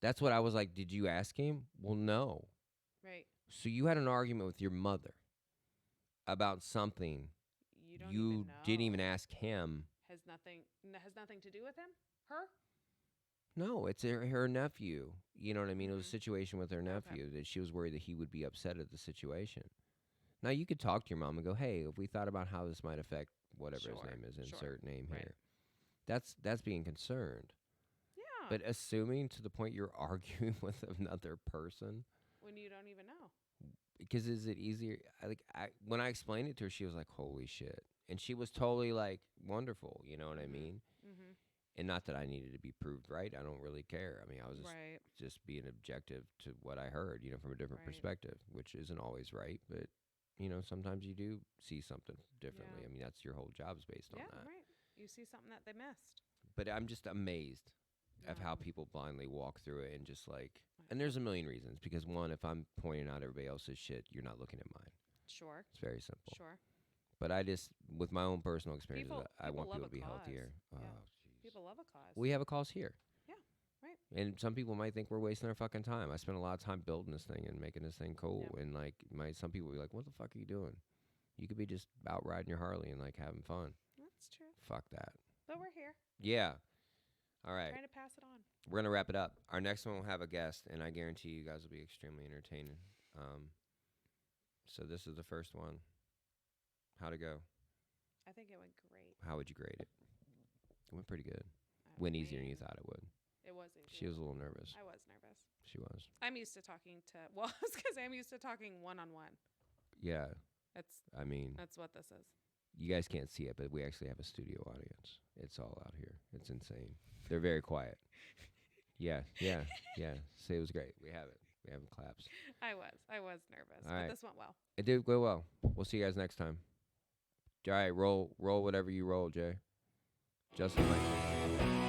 That's what I was like, did you ask him? Well, no. Right. So you had an argument with your mother about something You don't you even know. didn't even ask him. Has nothing to do with him? Her? No, it's her nephew. You know what I mean? It was a Mhm. situation with her nephew that she was worried that he would be upset at the situation. Now, you could talk to your mom and go, "Hey, if we thought about how this might affect whatever his Sure, name is, sure. insert name Right. here." That's being concerned. Yeah. But assuming to the point you're arguing with another person, when you don't even know. because is it easier? When I explained it to her, she was like, "Holy shit," and she was totally like, "Wonderful," you know what I Mhm. mean? Mm-hmm. And not that I needed to be proved right. I don't really care. I mean, I was Right. just being objective to what I heard, from a different Right. perspective, which isn't always right, but sometimes you do see something differently. Yeah. I mean, that's your whole job's based on Yeah, that. right. You see something that they missed. But I'm just amazed of how No. people blindly walk through it and just like, and there's a million reasons. Because one, if I'm pointing out everybody else's shit, you're not looking at mine. Sure. It's very simple. Sure. But I just, with my own personal experiences, I people want love people a to be cause. healthier. Yeah. Oh, jeez. People love a cause. We have a cause here. Yeah, right. And some people might think we're wasting our fucking time. I spent a lot of time building this thing and making this thing cool. Yeah. And like, some people will be like, "What the fuck are you doing?" You could be just out riding your Harley and like having fun. That's true. Fuck that. But we're here. Yeah. All right. Trying to pass it on. We're gonna wrap it up. Our next one will have a guest, and I guarantee you guys will be extremely entertaining. So this is the first one. How'd it go? I think it went great. How would you grade it? It went pretty good. I Went easier than mean, you thought it would. It was easy. She was a little nervous. I was nervous. She was. I'm used to talking to. Well, I was gonna say I'm used to talking one-on-one. Yeah. That's I mean, that's what this is. you guys can't see it, but we actually have a studio audience. It's all out here. It's insane. They're very quiet. Yeah. Say it was great. We have it. We have claps. I was nervous, All but right. this went well. It did go well. We'll see you guys next time. All right, roll whatever you roll, Jay. Justin Michael.